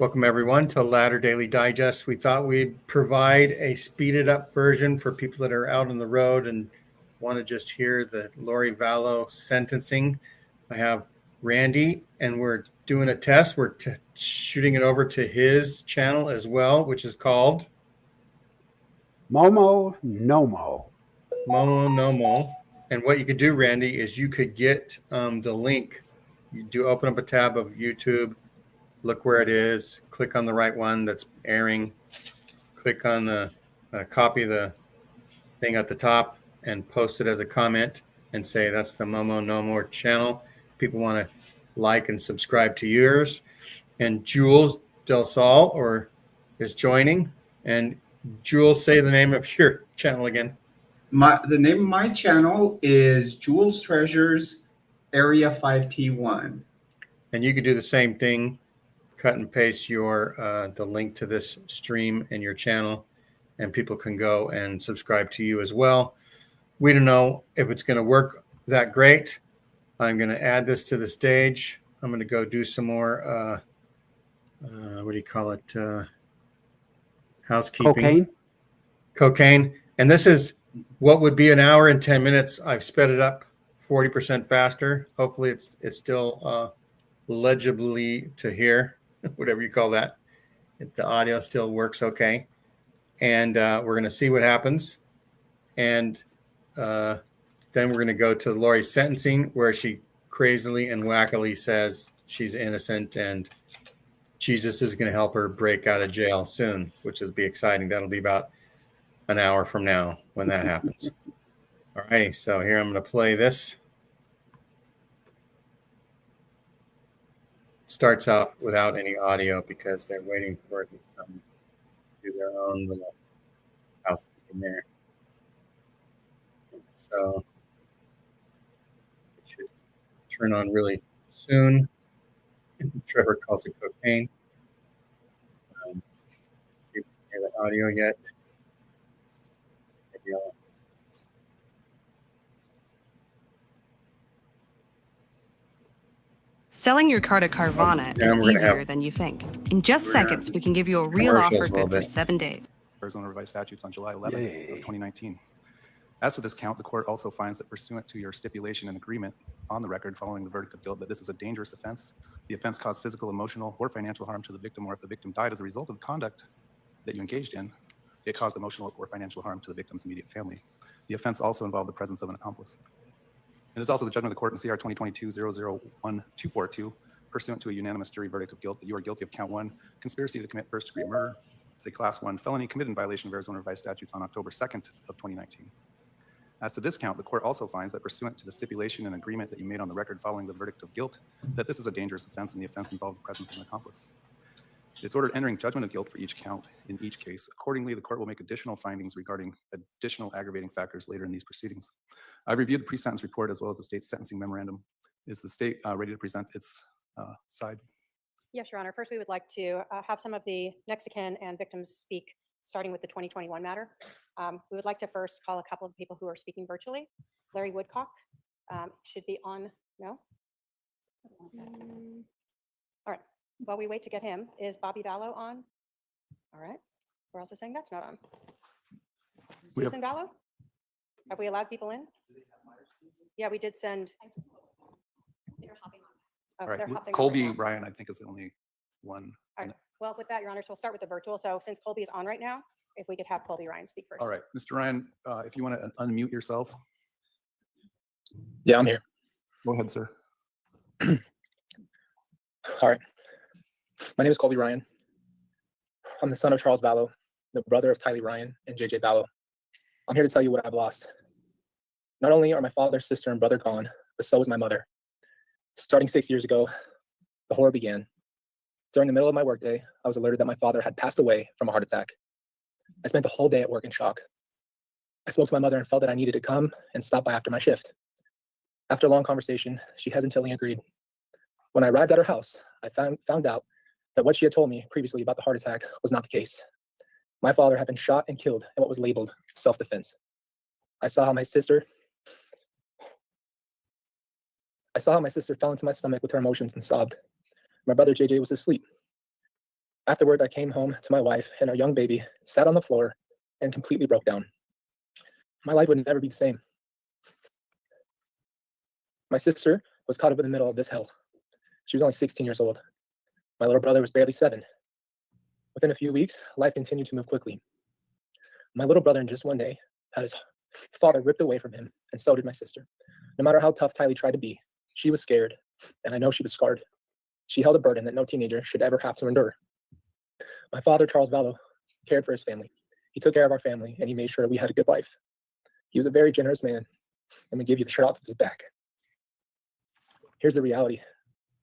Welcome everyone to Ladder Daily Digest. We thought we'd provide a speeded up version for people that are out on the road and want to just hear the Lori Vallow sentencing. I have Randy and we're doing a test. We're shooting it over to his channel as well, which is called Momo Nomo. Momo Nomo. And what you could do, Randy, is you could get the link. You do open up a tab of YouTube, look where it is, click on the right one that's airing, click on the copy the thing at the top and post it as a comment and say that's the Momo No More channel. If people want to like and subscribe to yours. And Jules Del Sol is joining. And Jules, say the name of your channel again. The name of my channel is Jules Treasures Area 5T1. And you could do the same thing. Cut and paste the link to this stream in your channel, and people can go and subscribe to you as well. We don't know if it's going to work that great. I'm going to add this to the stage. I'm going to go do some more, what do you call it? Housekeeping. Cocaine. And this is what would be an hour and 10 minutes. I've sped it up 40% faster. Hopefully it's still legibly to hear. Whatever you call that, if the audio still works okay. And we're going to see what happens. And then we're going to go to Lori's sentencing, where she crazily and wackily says she's innocent and Jesus is going to help her break out of jail soon, which will be exciting. That'll be about an hour from now when that happens. All right, so here I'm going to play this. Starts out without any audio because they're waiting for it to come do their own little housekeeping there. So it should turn on really soon. Trevor calls it cocaine. Let's see if we can hear the audio yet. Maybe I'll Selling your car to Carvana is easier than you think. In just seconds, we can give you a real offer good for 7 days. Arizona revised statutes on July 11th of 2019. As to this count, the court also finds that pursuant to your stipulation and agreement on the record following the verdict of guilt that this is a dangerous offense. The offense caused physical, emotional, or financial harm to the victim, or if the victim died as a result of conduct that you engaged in, it caused emotional or financial harm to the victim's immediate family. The offense also involved the presence of an accomplice. It is also the judgment of the court in CR 2022-001242, pursuant to a unanimous jury verdict of guilt, that you are guilty of count 1, conspiracy to commit first-degree murder. It's a class 1 felony committed in violation of Arizona revised statutes on October 2nd of 2019. As to this count, the court also finds that pursuant to the stipulation and agreement that you made on the record following the verdict of guilt, that this is a dangerous offense and the offense involved the presence of an accomplice. It's ordered entering judgment of guilt for each count in each case. Accordingly, the court will make additional findings regarding additional aggravating factors later in these proceedings. I've reviewed the pre-sentence report as well as the state's sentencing memorandum. Is the state ready to present its side? Yes, Your Honor. First, we would like to have some of the next of kin and victims speak, starting with the 2021 matter. We would like to first call a couple of people who are speaking virtually. Larry Woodcock should be on. No? All right. While we wait to get him, is Bobby Vallow on? All right. We're also saying that's not on. Susan Vallow? Have we allowed people in? Yeah, we did send. They're hopping on. Oh, all right. Colby Ryan, I think, is the only one. All right. Well, with that, Your Honor, so we'll start with the virtual. So since Colby is on right now, if we could have Colby Ryan speak first. All right. Mr. Ryan, if you want to unmute yourself. Yeah, I'm here. Go ahead, sir. All right. My name is Colby Ryan. I'm the son of Charles Vallow, the brother of Tylee Ryan and JJ Vallow. I'm here to tell you what I've lost. Not only are my father, sister, and brother gone, but so is my mother. Starting 6 years ago, the horror began. During the middle of my workday, I was alerted that my father had passed away from a heart attack. I spent the whole day at work in shock. I spoke to my mother and felt that I needed to come and stop by after my shift. After a long conversation, she hesitantly agreed. When I arrived at her house, I found out that what she had told me previously about the heart attack was not the case. My father had been shot and killed in what was labeled self-defense. I saw how my sister fell into my stomach with her emotions and sobbed. My brother JJ was asleep. Afterward, I came home to my wife and our young baby, sat on the floor, and completely broke down. My life would never be the same. My sister was caught up in the middle of this hell. She was only 16 years old. My little brother was barely 7. Within a few weeks, life continued to move quickly. My little brother, in just one day, had his father ripped away from him, and so did my sister. No matter how tough Tylee tried to be, she was scared, and I know she was scarred. She held a burden that no teenager should ever have to endure. My father, Charles Vallow, cared for his family. He took care of our family, and he made sure we had a good life. He was a very generous man, and would give you the shirt off of his back. Here's the reality.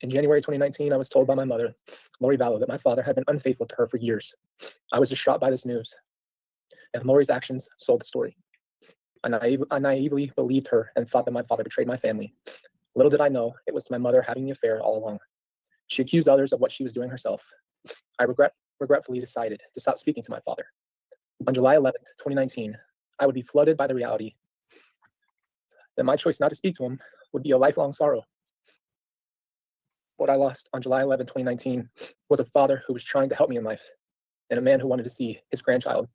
In January 2019, I was told by my mother, Lori Vallow, that my father had been unfaithful to her for years. I was just shocked by this news, and Lori's actions sold the story. I naively believed her and thought that my father betrayed my family. Little did I know it was my mother having the affair all along. She accused others of what she was doing herself. I regretfully decided to stop speaking to my father. On July 11th, 2019, I would be flooded by the reality that my choice not to speak to him would be a lifelong sorrow. What I lost on July 11, 2019 was a father who was trying to help me in life, and a man who wanted to see his grandchild,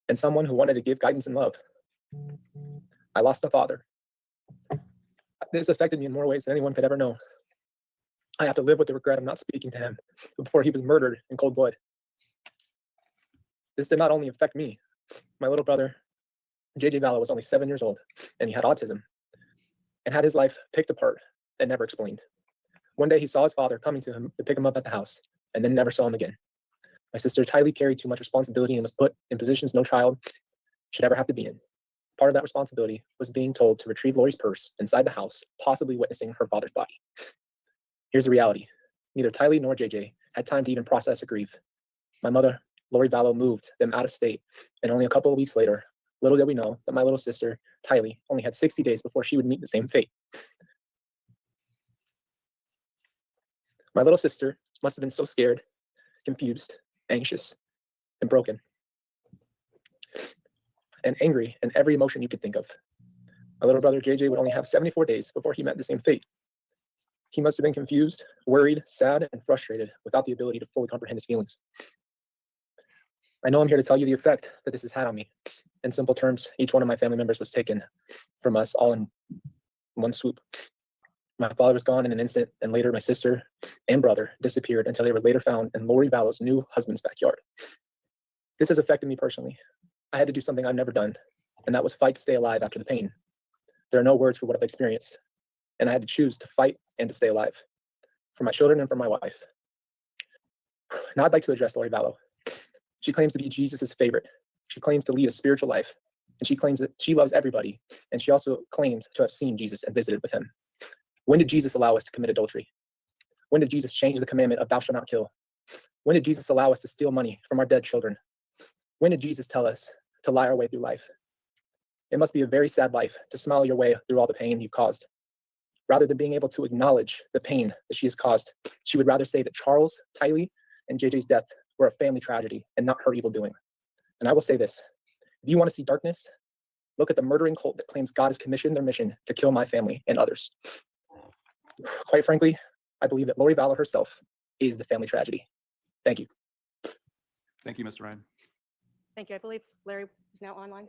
and someone who wanted to give guidance and love. I lost a father. This affected me in more ways than anyone could ever know. I have to live with the regret of not speaking to him before he was murdered in cold blood. This did not only affect me. My little brother, JJ Vallow, was only 7 years old, and he had autism, and had his life picked apart and never explained. One day he saw his father coming to him to pick him up at the house, and then never saw him again. My sister Tylee carried too much responsibility and was put in positions no child should ever have to be in. Part of that responsibility was being told to retrieve Lori's purse inside the house, possibly witnessing her father's body. Here's the reality. Neither Tylee nor JJ had time to even process or grieve. My mother, Lori Vallow, moved them out of state, and only a couple of weeks later, little did we know that my little sister, Tylee, only had 60 days before she would meet the same fate. My little sister must have been so scared, confused, anxious, and broken, and angry, and every emotion you could think of. My little brother JJ would only have 74 days before he met the same fate. He must have been confused, worried, sad, and frustrated without the ability to fully comprehend his feelings. I know I'm here to tell you the effect that this has had on me. In simple terms, each one of my family members was taken from us all in one swoop. My father was gone in an instant, and later my sister and brother disappeared until they were later found in Lori Vallow's new husband's backyard. This has affected me personally. I had to do something I've never done, and that was fight to stay alive after the pain. There are no words for what I've experienced, and I had to choose to fight and to stay alive for my children and for my wife. Now I'd like to address Lori Vallow. She claims to be Jesus's favorite. She claims to lead a spiritual life, and she claims that she loves everybody, and she also claims to have seen Jesus and visited with him. When did Jesus allow us to commit adultery? When did Jesus change the commandment of thou shalt not kill? When did Jesus allow us to steal money from our dead children? When did Jesus tell us to lie our way through life? It must be a very sad life to smile your way through all the pain you've caused. Rather than being able to acknowledge the pain that she has caused, she would rather say that Charles, Tylee, and JJ's death were a family tragedy and not her evil doing. And I will say this, if you want to see darkness, look at the murdering cult that claims God has commissioned their mission to kill my family and others. Quite frankly, I believe that Lori Vallow herself is the family tragedy. Thank you. Thank you, Mr. Ryan. Thank you. I believe Larry is now online.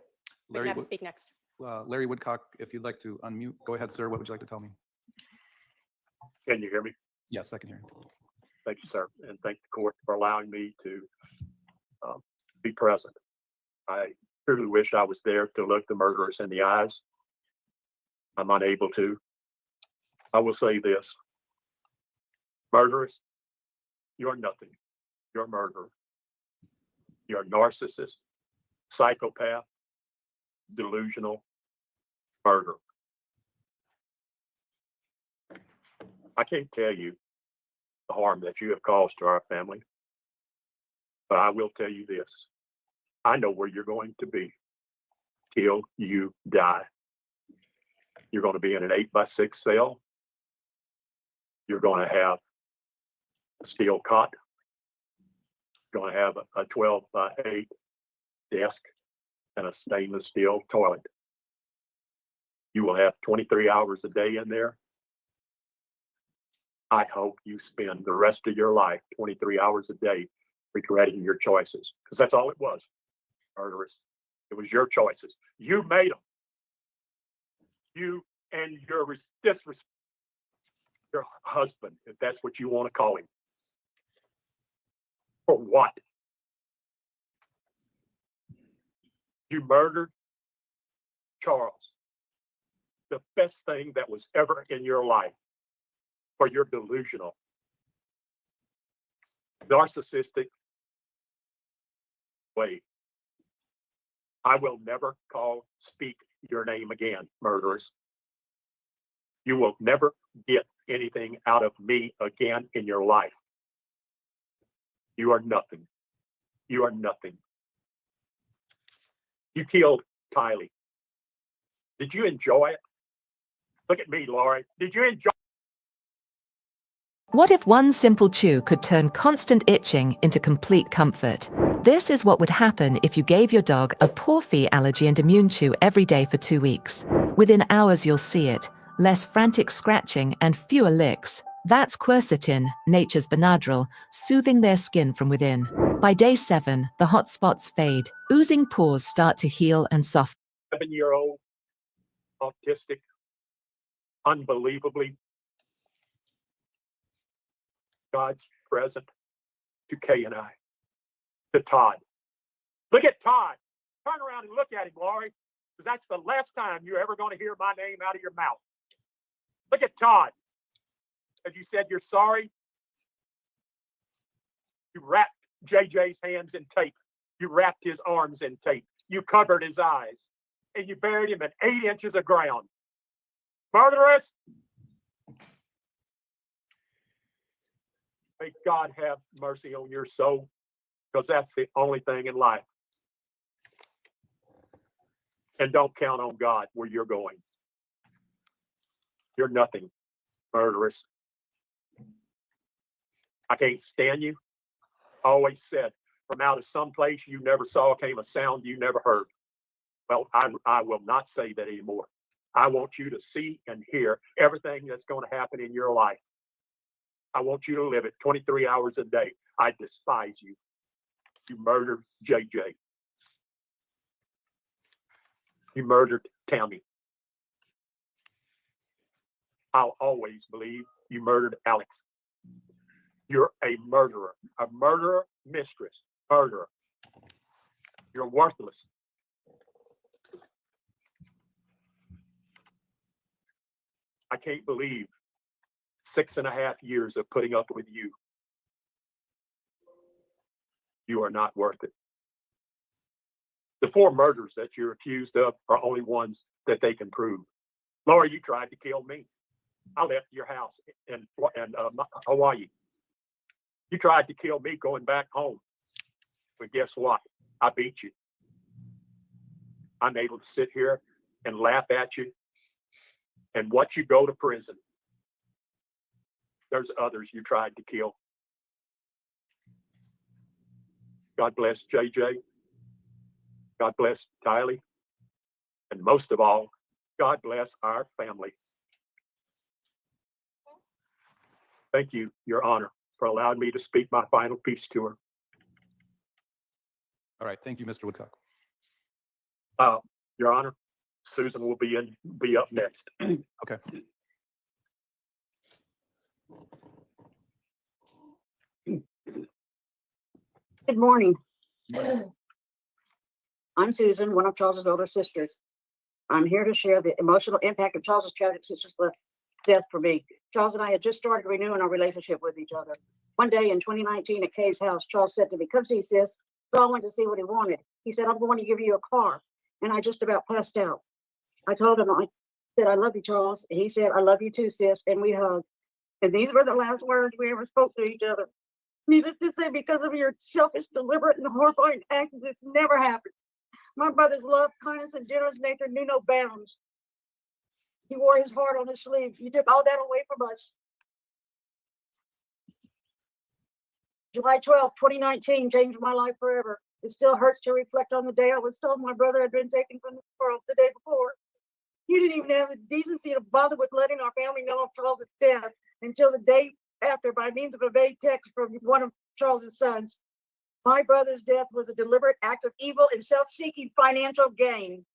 We Larry, can have him speak next. Larry Woodcock, if you'd like to unmute, go ahead, sir. What would you like to tell me? Can you hear me? Yes, I can hear you. Thank you, sir. And thank the court for allowing me to be present. I truly wish I was there to look the murderers in the eyes. I'm unable to. I will say this. Murderers, you're nothing. You're a murderer. You're a narcissist, psychopath, delusional murderer. I can't tell you the harm that you have caused to our family, but I will tell you this. I know where you're going to be till you die. You're going to be in an 8x6 cell. You're going to have a steel cot. You're going to have a 12x8 desk and a stainless steel toilet. You will have 23 hours a day in there. I hope you spend the rest of your life, 23 hours a day, regretting your choices, because that's all it was. Murderous. It was your choices. You made them. You and your husband, if that's what you want to call him. For what? You murdered Charles, the best thing that was ever in your life, for your delusional, narcissistic way. I will never speak your name again, murderers. You will never get anything out of me again in your life. You are nothing. You are nothing. You killed Tylee. Did you enjoy it? Look at me, Lori. Did you enjoy it? What if one simple chew could turn constant itching into complete comfort? This is what would happen if you gave your dog a Porphy allergy and immune chew every day for 2 weeks. Within hours, you'll see it. Less frantic scratching and fewer licks. That's quercetin, nature's Benadryl, soothing their skin from within. By day 7, the hot spots fade. Oozing pores start to heal and soften. 7-year-old, autistic, unbelievably God's present to Kay and I, to Todd. Look at Todd. Turn around and look at him, Lori, because that's the last time you're ever going to hear my name out of your mouth. Look at Todd. As you said, you're sorry. You wrapped JJ's hands in tape. You wrapped his arms in tape. You covered his eyes. And you buried him in 8 inches of ground. Murderous! May God have mercy on your soul, because that's the only thing in life. And don't count on God where you're going. You're nothing, murderous. I can't stand you. I always said, from out of some place you never saw came a sound you never heard. Well, I will not say that anymore. I want you to see and hear everything that's going to happen in your life. I want you to live it 23 hours a day. I despise you. You murdered JJ. You murdered Tammy. I'll always believe you murdered Alex. You're a murderer mistress, murderer. You're worthless. I can't believe 6.5 years of putting up with you. You are not worth it. The 4 murders that you're accused of are only ones that they can prove. Lori, you tried to kill me. I left your house in Hawaii. You tried to kill me going back home. But guess what? I beat you. I'm able to sit here and laugh at you and watch you go to prison. There's others you tried to kill. God bless JJ. God bless Tylee. And most of all, God bless our family. Thank you, Your Honor, for allowing me to speak my final piece to her. All right, thank you, Mr. Woodcock. Your Honor, Susan will be up next. Okay. Good morning. I'm Susan, one of Charles's older sisters. I'm here to share the emotional impact of Charles's tragic sister's death for me. Charles and I had just started renewing our relationship with each other. One day in 2019 at Kay's house, Charles said to me, "Come see, sis." So I went to see what he wanted. He said, "I'm going to give you a car." And I just about passed out. I told him, I said, "I love you, Charles." And he said, "I love you too, sis." And we hugged. And these were the last words we ever spoke to each other. Needless to say, because of your selfish, deliberate, and horrifying actions, it's never happened. My brother's love, kindness, and generous nature knew no bounds. He wore his heart on his sleeve. You took all that away from us. July 12, 2019 changed my life forever. It still hurts to reflect on the day I was told my brother had been taken from the world the day before. You didn't even have the decency to bother with letting our family know of Charles' death until the day after by means of a vague text from one of Charles's sons. My brother's death was a deliberate act of evil and self-seeking financial gain.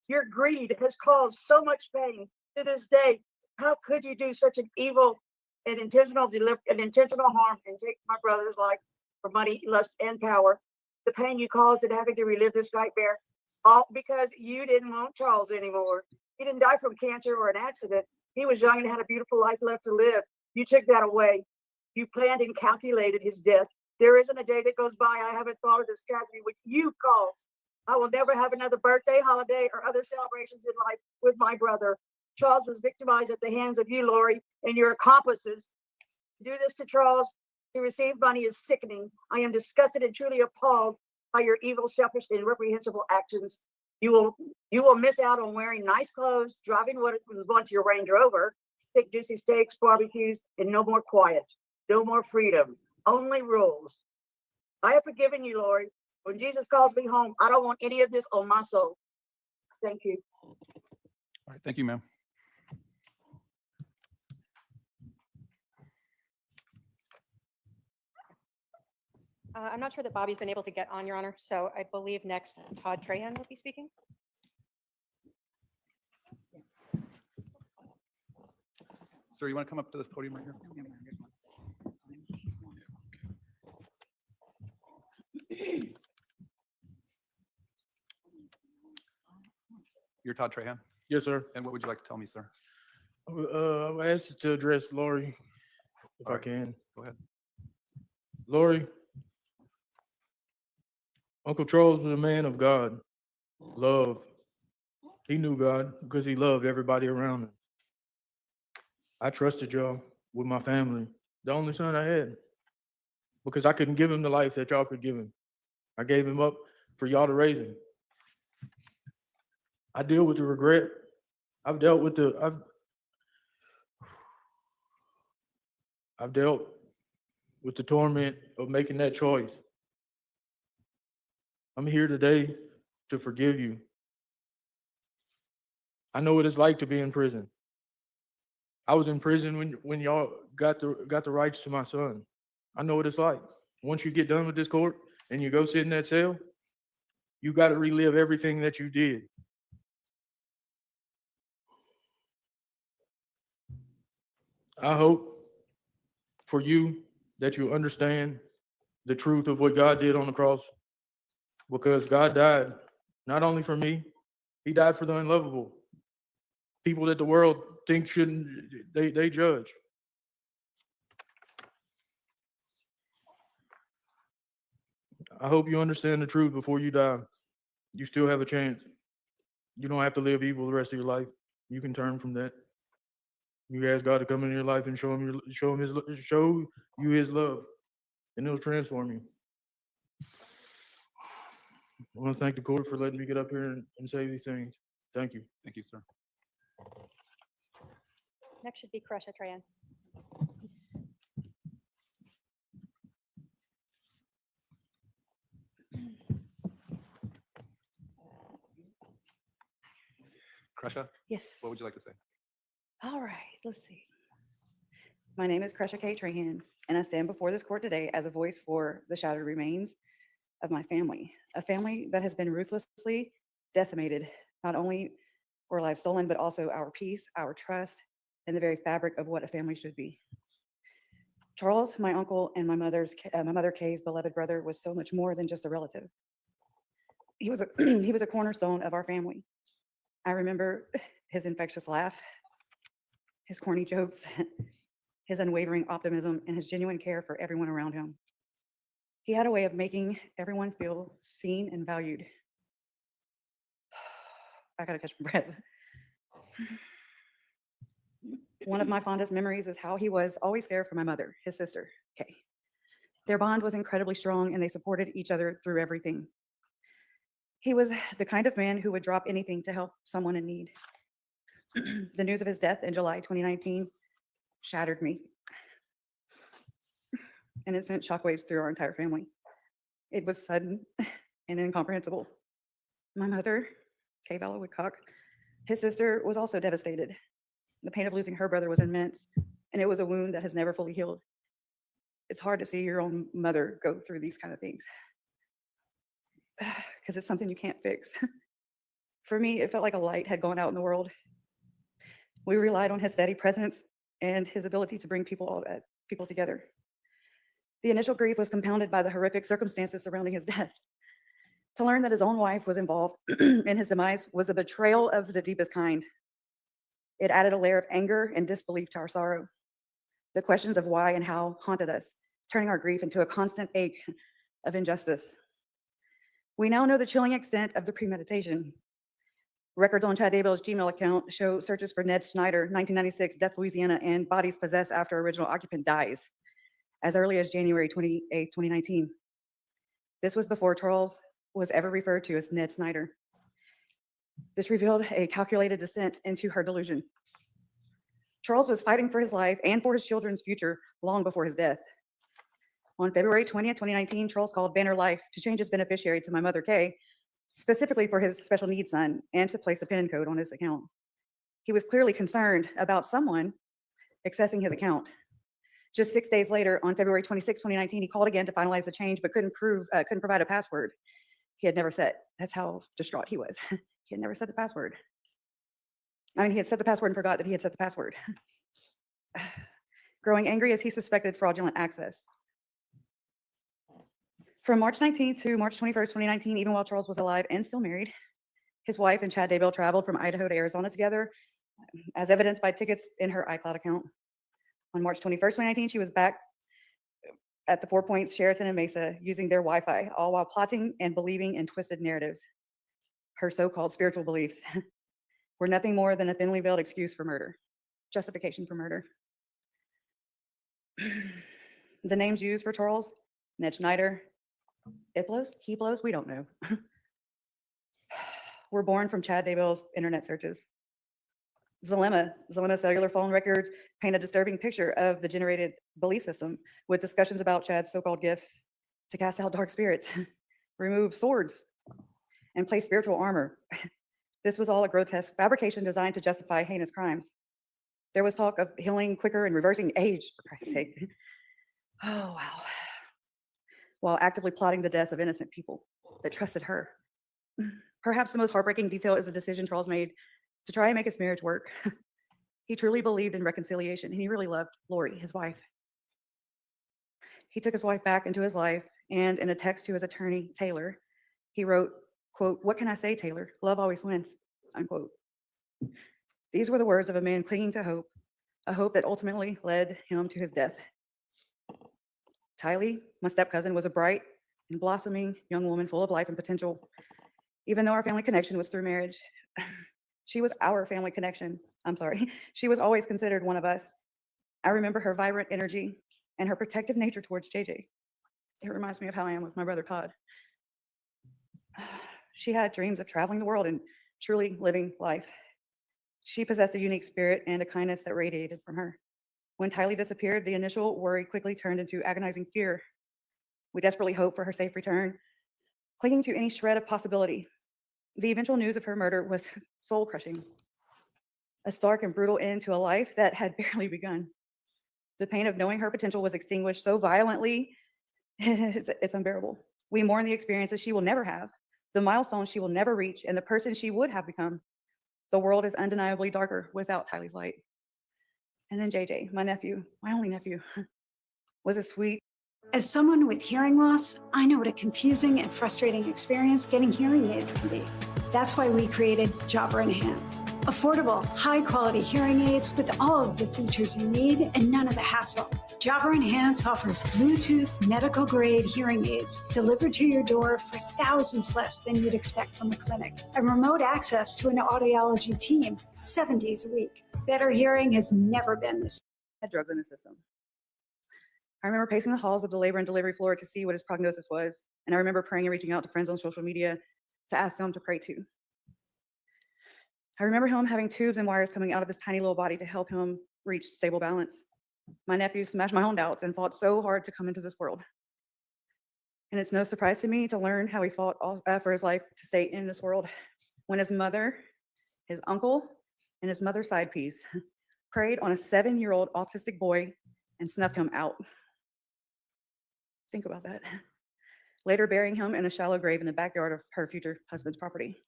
Your greed has caused so much pain to this day. How could you do such an evil and intentional harm and take my brother's life for money, lust, and power? The pain you caused in having to relive this nightmare, all because you didn't want Charles anymore. He didn't die from cancer or an accident. He was young and had a beautiful life left to live. You took that away. You planned and calculated his death. There isn't a day that goes by I haven't thought of this tragedy which you caused. I will never have another birthday, holiday, or other celebrations in life with my brother. Charles was victimized at the hands of you, Lori, and your accomplices. To do this to Charles, to receive money is sickening. I am disgusted and truly appalled by your evil, selfish, and reprehensible actions. You will miss out on wearing nice clothes, driving what was once your Range Rover, thick, juicy steaks, barbecues, and no more quiet, no more freedom, only rules. I have forgiven you, Lori. When Jesus calls me home, I don't want any of this on my soul. Thank you. All right, thank you, ma'am. I'm not sure that Bobby's been able to get on, Your Honor, so I believe next Todd Trahan will be speaking. Sir, you want to come up to this podium right here? You're Todd Trahan, Yes, sir. and what would you like to tell me, sir? I asked to address Lori, if All I right. can. Go ahead. Lori, Uncle Charles was a man of God, love. He knew God because he loved everybody around him. I trusted y'all with my family, the only son I had, because I couldn't give him the life that y'all could give him. I gave him up for y'all to raise him. I deal with the regret. I've dealt with the torment of making that choice. I'm here today to forgive you. I know what it's like to be in prison. I was in prison when y'all got the rights to my son. I know what it's like. Once you get done with this court and you go sit in that cell, you got to relive everything that you did. I hope for you that you understand the truth of what God did on the cross, because God died not only for me, he died for the unlovable, people that the world thinks shouldn't, they judge. I hope you understand the truth before you die. You still have a chance. You don't have to live evil the rest of your life. You can turn from that. You ask God to come into your life and show you his love, and it'll transform you. I want to thank the court for letting me get up here and say these things. Thank you. Thank you, sir. Next should be Karesha Trahan. Kresha, Yes. what would you like to say? All right, let's see. My name is Kresha K. Trahan, and I stand before this court today as a voice for the shattered remains of my family, a family that has been ruthlessly decimated. Not only were lives stolen, but also our peace, our trust, and the very fabric of what a family should be. Charles, my uncle, and my mother Kay's beloved brother, was so much more than just a relative. He was a cornerstone of our family. I remember his infectious laugh, his corny jokes, his unwavering optimism, and his genuine care for everyone around him. He had a way of making everyone feel seen and valued. I gotta catch my breath. One of my fondest memories is how he was always there for my mother, his sister, Kay. Their bond was incredibly strong and they supported each other through everything. He was the kind of man who would drop anything to help someone in need. The news of his death in July 2019 shattered me, and it sent shockwaves through our entire family. It was sudden and incomprehensible. My mother, Kay Vallow Woodcock, his sister, was also devastated. The pain of losing her brother was immense, and it was a wound that has never fully healed. it's hard to see your own mother go through these kind of things because it's something you can't fix. For me, it felt like a light had gone out in the world. We relied on his steady presence and his ability to bring people together. The initial grief was compounded by the horrific circumstances surrounding his death. To learn that his own wife was involved in his demise was a betrayal of the deepest kind. It added a layer of anger and disbelief to our sorrow. The questions of why and how haunted us, turning our grief into a constant ache of injustice. We now know the chilling extent of the premeditation. Records on Chad Daybell's Gmail account show searches for Ned Snyder, 1996, Death, Louisiana, and bodies possessed after original occupant dies, as early as January 28, 2019. This was before Charles was ever referred to as Ned Snyder. This revealed a calculated descent into her delusion. Charles was fighting for his life and for his children's future long before his death. On February 20th, 2019, Charles called Banner Life to change his beneficiary to my mother, Kay, specifically for his special needs son, and to place a PIN code on his account. He was clearly concerned about someone accessing his account. Just 6 days later, on February 26, 2019, he called again to finalize the change, but couldn't provide a password he had never set. That's how distraught he was. He had never set the password. He had set the password and forgot that he had set the password. Growing angry as he suspected fraudulent access. From March 19th to March 21st, 2019, even while Charles was alive and still married, his wife and Chad Daybell traveled from Idaho to Arizona together, as evidenced by tickets in her iCloud account. On March 21st, 2019, she was back at the 4 Points Sheraton in Mesa using their Wi-Fi, all while plotting and believing in twisted narratives. Her so-called spiritual beliefs were nothing more than a thinly veiled excuse for murder, justification for murder. The names used for Charles, Ned Schneider, Iplos, Heblos, we don't know, were born from Chad Daybell's internet searches. Zalema cellular phone records paint a disturbing picture of the generated belief system, with discussions about Chad's so-called gifts to cast out dark spirits, remove swords, and place spiritual armor. This was all a grotesque fabrication designed to justify heinous crimes. There was talk of healing quicker and reversing age, for Christ's sake. Oh, wow. While actively plotting the deaths of innocent people that trusted her. Perhaps the most heartbreaking detail is the decision Charles made to try and make his marriage work. He truly believed in reconciliation, and he really loved Lori, his wife. He took his wife back into his life, and in a text to his attorney, Taylor, he wrote, quote, "What can I say, Taylor? Love always wins," unquote. These were the words of a man clinging to hope, a hope that ultimately led him to his death. Tylee, my step-cousin, was a bright and blossoming young woman full of life and potential. Even though our family connection was through marriage, she was our family connection. I'm sorry. She was always considered one of us. I remember her vibrant energy and her protective nature towards JJ. It reminds me of how I am with my brother Todd. She had dreams of traveling the world and truly living life. She possessed a unique spirit and a kindness that radiated from her. When Tylee disappeared, the initial worry quickly turned into agonizing fear. We desperately hoped for her safe return, clinging to any shred of possibility. The eventual news of her murder was soul-crushing, a stark and brutal end to a life that had barely begun. The pain of knowing her potential was extinguished so violently, it's unbearable. We mourn the experiences she will never have, the milestones she will never reach, and the person she would have become. The world is undeniably darker without Tylee's light. And then JJ, my nephew, my only nephew, was a sweet. As someone with hearing loss, I know what a confusing and frustrating experience getting hearing aids can be. That's why we created Jobber Enhance. Affordable, high-quality hearing aids with all of the features you need and none of the hassle. Jobber Enhance offers Bluetooth medical-grade hearing aids delivered to your door for thousands less than you'd expect from a clinic, and remote access to an audiology team 7 days a week. Better hearing has never been this. Had drugs in his system. I remember pacing the halls of the labor and delivery floor to see what his prognosis was, and I remember praying and reaching out to friends on social media to ask them to pray too. I remember him having tubes and wires coming out of his tiny little body to help him reach stable balance. My nephew smashed my own doubts and fought so hard to come into this world. And it's no surprise to me to learn how he fought for his life to stay in this world. When his mother, his uncle, and his mother's side piece preyed on a 7-year-old autistic boy and snuffed him out. Think about that. Later burying him in a shallow grave in the backyard of her future husband's property.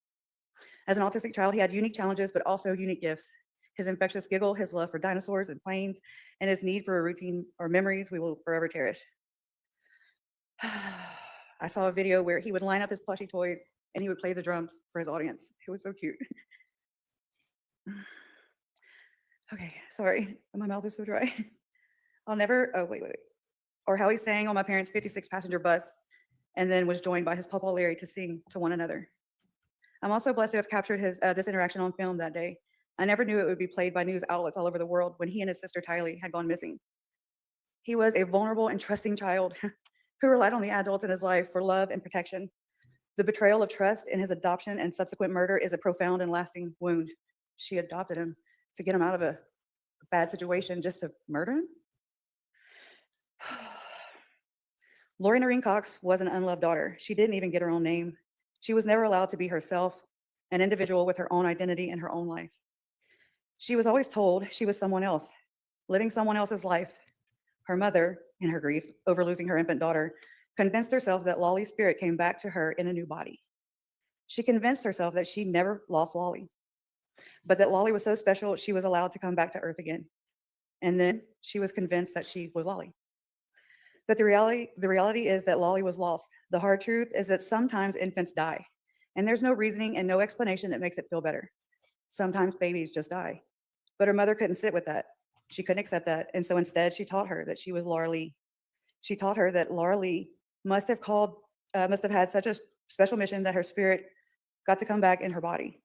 As an autistic child, he had unique challenges, but also unique gifts. His infectious giggle, his love for dinosaurs and planes, and his need for a routine or memories we will forever cherish. I saw a video where he would line up his plushy toys and he would play the drums for his audience. It was so cute. Okay, sorry, my mouth is so dry. I'll never, oh, wait. Or how he sang on my parents' 56-passenger bus and then was joined by his papa Larry to sing to one another. I'm also blessed to have captured this interaction on film that day. I never knew it would be played by news outlets all over the world when he and his sister Tylee had gone missing. He was a vulnerable and trusting child who relied on the adults in his life for love and protection. The betrayal of trust in his adoption and subsequent murder is a profound and lasting wound. She adopted him to get him out of a bad situation just to murder him? Lori Noreen Cox was an unloved daughter. She didn't even get her own name. She was never allowed to be herself, an individual with her own identity and her own life. She was always told she was someone else, living someone else's life. Her mother, in her grief over losing her infant daughter, convinced herself that Lolly's spirit came back to her in a new body. She convinced herself that she never lost Lolly, but that Lolly was so special she was allowed to come back to Earth again. And then she was convinced that she was Lolly. But the reality is that Lolly was lost. The hard truth is that sometimes infants die, and there's no reasoning and no explanation that makes it feel better. Sometimes babies just die. But her mother couldn't sit with that. She couldn't accept that. And so instead, she taught her that she was Laura Lee. She taught her that Laura Lee must have had such a special mission that her spirit got to come back in her body.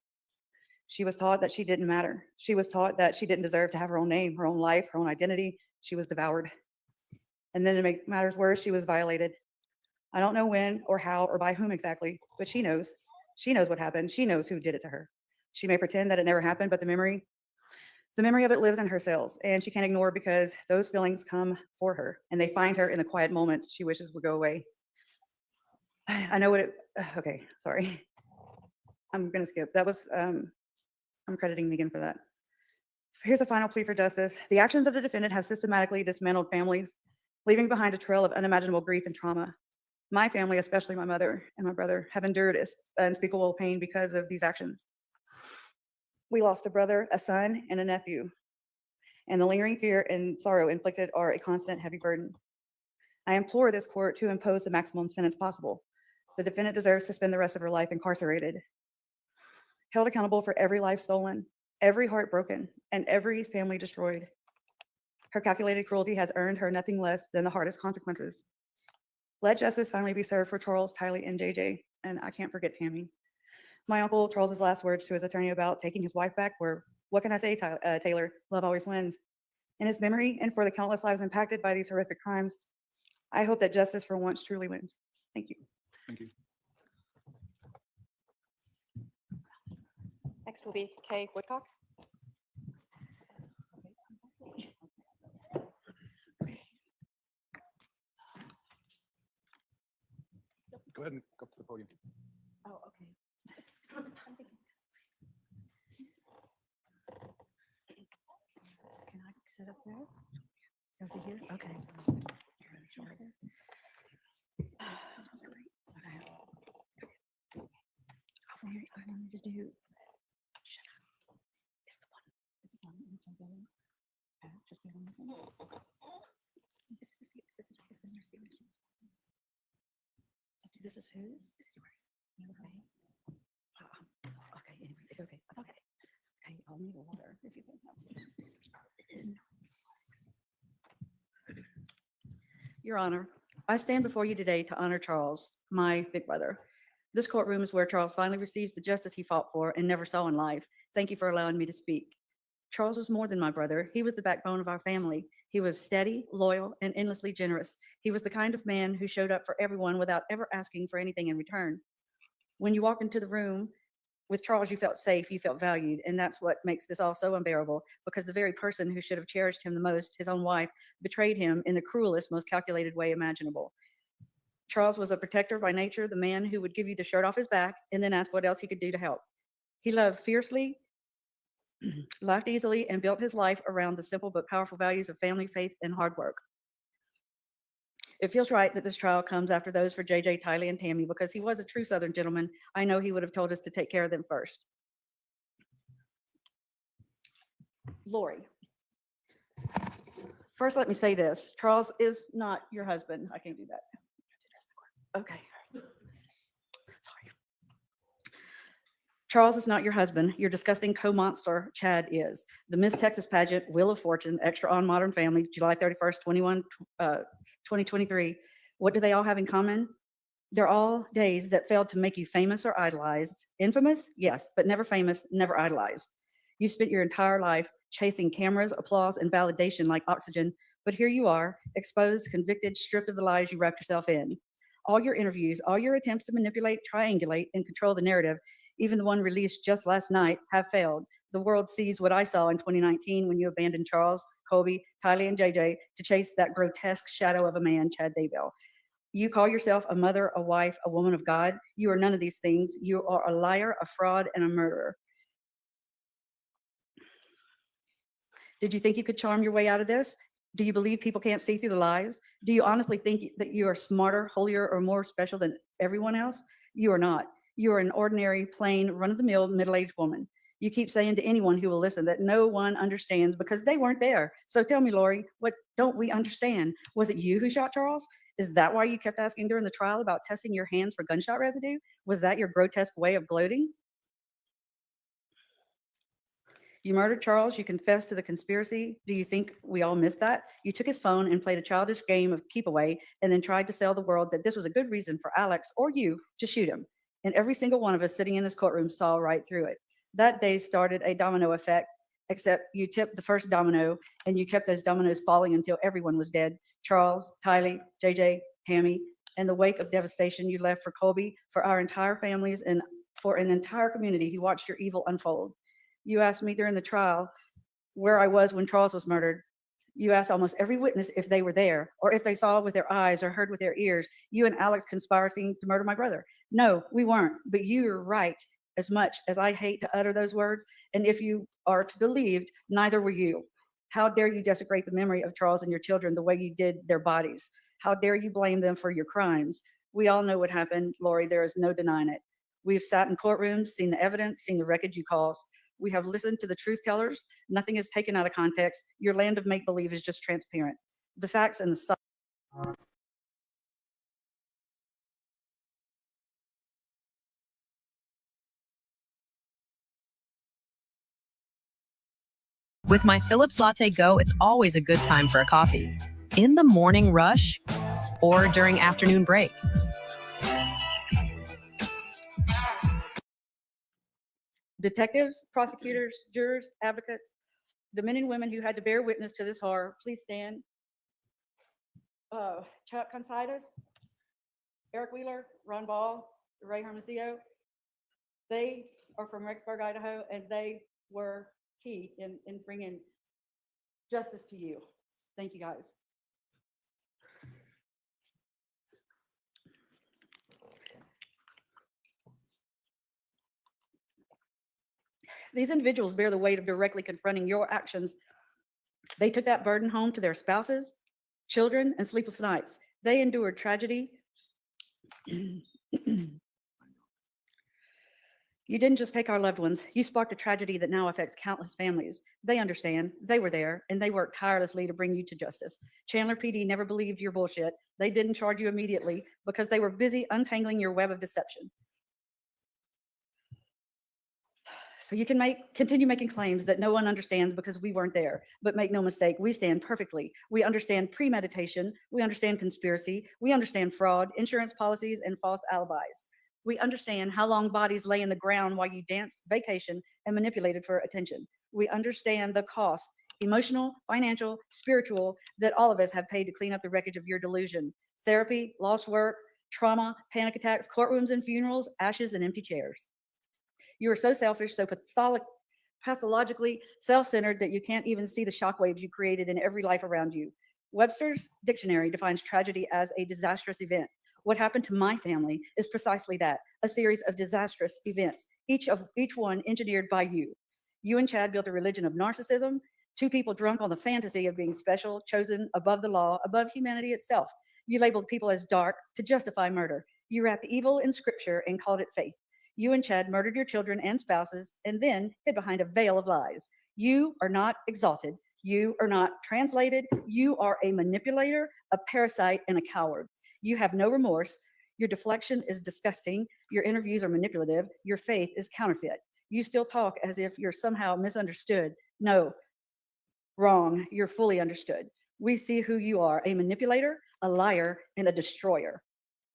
She was taught that she didn't matter. She was taught that she didn't deserve to have her own name, her own life, her own identity. She was devoured. And then to make matters worse, she was violated. I don't know when or how or by whom exactly, but she knows. She knows what happened. She knows who did it to her. She may pretend that it never happened, but the memory of it lives in her cells, and she can't ignore because those feelings come for her, and they find her in the quiet moments she wishes would go away. I know what it, okay, sorry. I'm gonna skip. That was, I'm crediting Megan for that. Here's a final plea for justice. The actions of the defendant have systematically dismantled families, leaving behind a trail of unimaginable grief and trauma. My family, especially my mother and my brother, have endured unspeakable pain because of these actions. We lost a brother, a son, and a nephew, and the lingering fear and sorrow inflicted are a constant heavy burden. I implore this court to impose the maximum sentence possible. The defendant deserves to spend the rest of her life incarcerated, held accountable for every life stolen, every heart broken, and every family destroyed. Her calculated cruelty has earned her nothing less than the hardest consequences. Let justice finally be served for Charles, Tylee, and JJ, and I can't forget Tammy. My uncle Charles's last words to his attorney about taking his wife back were, "What can I say, Taylor? Love always wins." In his memory and for the countless lives impacted by these horrific crimes, I hope that justice for once truly wins. Thank you. Thank you. Next will be Kay Woodcock. Go ahead and go up to the podium. Oh, okay. Can I sit up there? Over here? Okay. Okay. I want you to do. Shut up. It's the one. It's the one. Just be on this one. This is whose? This is yours. Okay. Okay. Anyway, it's okay. Okay. Okay. I'll need water if you think that. Your Honor, I stand before you today to honor Charles, my big brother. This courtroom is where Charles finally receives the justice he fought for and never saw in life. Thank you for allowing me to speak. Charles was more than my brother. He was the backbone of our family. He was steady, loyal, and endlessly generous. He was the kind of man who showed up for everyone without ever asking for anything in return. When you walked into the room with Charles, you felt safe, you felt valued, and that's what makes this all so unbearable, because the very person who should have cherished him the most, his own wife, betrayed him in the cruelest, most calculated way imaginable. Charles was a protector by nature, the man who would give you the shirt off his back and then ask what else he could do to help. He loved fiercely, laughed easily, and built his life around the simple but powerful values of family, faith, and hard work. It feels right that this trial comes after those for JJ, Tylee, and Tammy because he was a true Southern gentleman. I know he would have told us to take care of them first. Lori. First, let me say this. Charles is not your husband. I can't do that. Okay. Sorry. Charles is not your husband. Your disgusting co-monster, Chad, is. The Miss Texas pageant, Wheel of Fortune, Extra on Modern Family, July 31st, 2023. What do they all have in common? They're all days that failed to make you famous or idolized. Infamous? Yes, but never famous, never idolized. You spent your entire life chasing cameras, applause, and validation like oxygen, but here you are, exposed, convicted, stripped of the lies you wrapped yourself in. All your interviews, all your attempts to manipulate, triangulate, and control the narrative, even the one released just last night, have failed. The world sees what I saw in 2019 when you abandoned Charles, Colby, Tylee, and JJ to chase that grotesque shadow of a man, Chad Daybell. You call yourself a mother, a wife, a woman of God. You are none of these things. You are a liar, a fraud, and a murderer. Did you think you could charm your way out of this? Do you believe people can't see through the lies? Do you honestly think that you are smarter, holier, or more special than everyone else? You are not. You are an ordinary, plain, run-of-the-mill, middle-aged woman. You keep saying to anyone who will listen that no one understands because they weren't there. So tell me, Lori, what don't we understand? Was it you who shot Charles? Is that why you kept asking during the trial about testing your hands for gunshot residue? Was that your grotesque way of gloating? You murdered Charles. You confessed to the conspiracy. Do you think we all missed that? You took his phone and played a childish game of keep away and then tried to sell the world that this was a good reason for Alex or you to shoot him. And every single one of us sitting in this courtroom saw right through it. That day started a domino effect, except you tipped the first domino and you kept those dominoes falling until everyone was dead. Charles, Tylee, JJ, Tammy, and the wake of devastation you left for Colby, for our entire families, and for an entire community who watched your evil unfold. You asked me during the trial where I was when Charles was murdered. You asked almost every witness if they were there, or if they saw with their eyes or heard with their ears, you and Alex conspiring to murder my brother. No, we weren't, but you're right, as much as I hate to utter those words. And if you are to be believed, neither were you. How dare you desecrate the memory of Charles and your children the way you did their bodies? How dare you blame them for your crimes? We all know what happened, Lori. There is no denying it. We've sat in courtrooms, seen the evidence, seen the wreckage you caused. We have listened to the truth tellers. Nothing is taken out of context. Your land of make-believe is just transparent. The facts and the With my Philips Latte Go, it's always a good time for a coffee. In the morning rush or during afternoon break. detectives, prosecutors, jurors, advocates, the men and women who had to bear witness to this horror, please stand. Chuck Considas, Eric Wheeler, Ron Ball, Ray Hermosillo. They are from Rexburg, Idaho, and they were key in bringing justice to you. Thank you, guys. These individuals bear the weight of directly confronting your actions. They took that burden home to their spouses, children, and sleepless nights. They endured tragedy. You didn't just take our loved ones. You sparked a tragedy that now affects countless families. They understand. They were there, and they worked tirelessly to bring you to justice. Chandler PD never believed your bullshit. They didn't charge you immediately because they were busy untangling your web of deception. So you can continue making claims that no one understands because we weren't there. But make no mistake, we stand perfectly. We understand premeditation. We understand conspiracy. We understand fraud, insurance policies, and false alibis. We understand how long bodies lay in the ground while you danced, vacationed, and manipulated for attention. We understand the cost, emotional, financial, spiritual, that all of us have paid to clean up the wreckage of your delusion. Therapy, lost work, trauma, panic attacks, courtrooms and funerals, ashes and empty chairs. You are so selfish, so pathologically self-centered that you can't even see the shockwaves you created in every life around you. Webster's dictionary defines tragedy as a disastrous event. What happened to my family is precisely that, a series of disastrous events, each one engineered by you. You and Chad built a religion of narcissism, two people drunk on the fantasy of being special, chosen above the law, above humanity itself. You labeled people as dark to justify murder. You wrapped evil in scripture and called it faith. You and Chad murdered your children and spouses and then hid behind a veil of lies. You are not exalted. You are not translated. You are a manipulator, a parasite, and a coward. You have no remorse. Your deflection is disgusting. Your interviews are manipulative. Your faith is counterfeit. You still talk as if you're somehow misunderstood. No, wrong. You're fully understood. We see who you are, a manipulator, a liar, and a destroyer.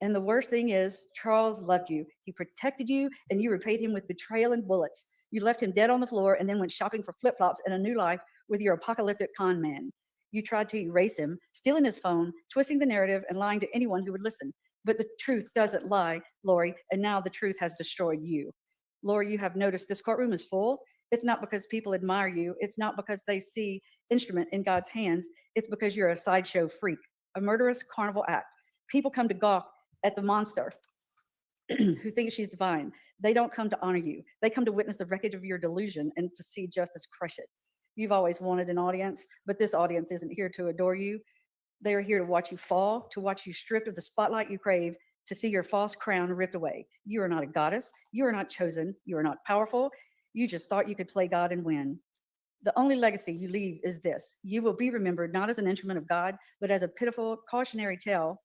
And the worst thing is, Charles loved you. He protected you, and you repaid him with betrayal and bullets. You left him dead on the floor and then went shopping for flip-flops and a new life with your apocalyptic con man. You tried to erase him, stealing his phone, twisting the narrative, and lying to anyone who would listen. But the truth doesn't lie, Lori, and now the truth has destroyed you. Lori, you have noticed this courtroom is full. It's not because people admire you. It's not because they see instrument in God's hands. It's because you're a sideshow freak, a murderous carnival act. People come to gawk at the monster who thinks she's divine. They don't come to honor you. They come to witness the wreckage of your delusion and to see justice crush it. You've always wanted an audience, but this audience isn't here to adore you. They are here to watch you fall, to watch you stripped of the spotlight you crave, to see your false crown ripped away. You are not a goddess. You are not chosen. You are not powerful. You just thought you could play God and win. The only legacy you leave is this. You will be remembered not as an instrument of God, but as a pitiful cautionary tale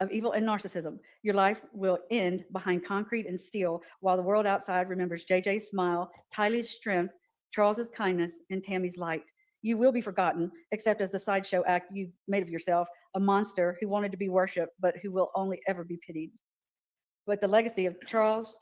of evil and narcissism. Your life will end behind concrete and steel while the world outside remembers JJ's smile, Tylee's strength, Charles's kindness, and Tammy's light. You will be forgotten, except as the sideshow act you've made of yourself, a monster who wanted to be worshipped, but who will only ever be pitied. But the legacy of Charles,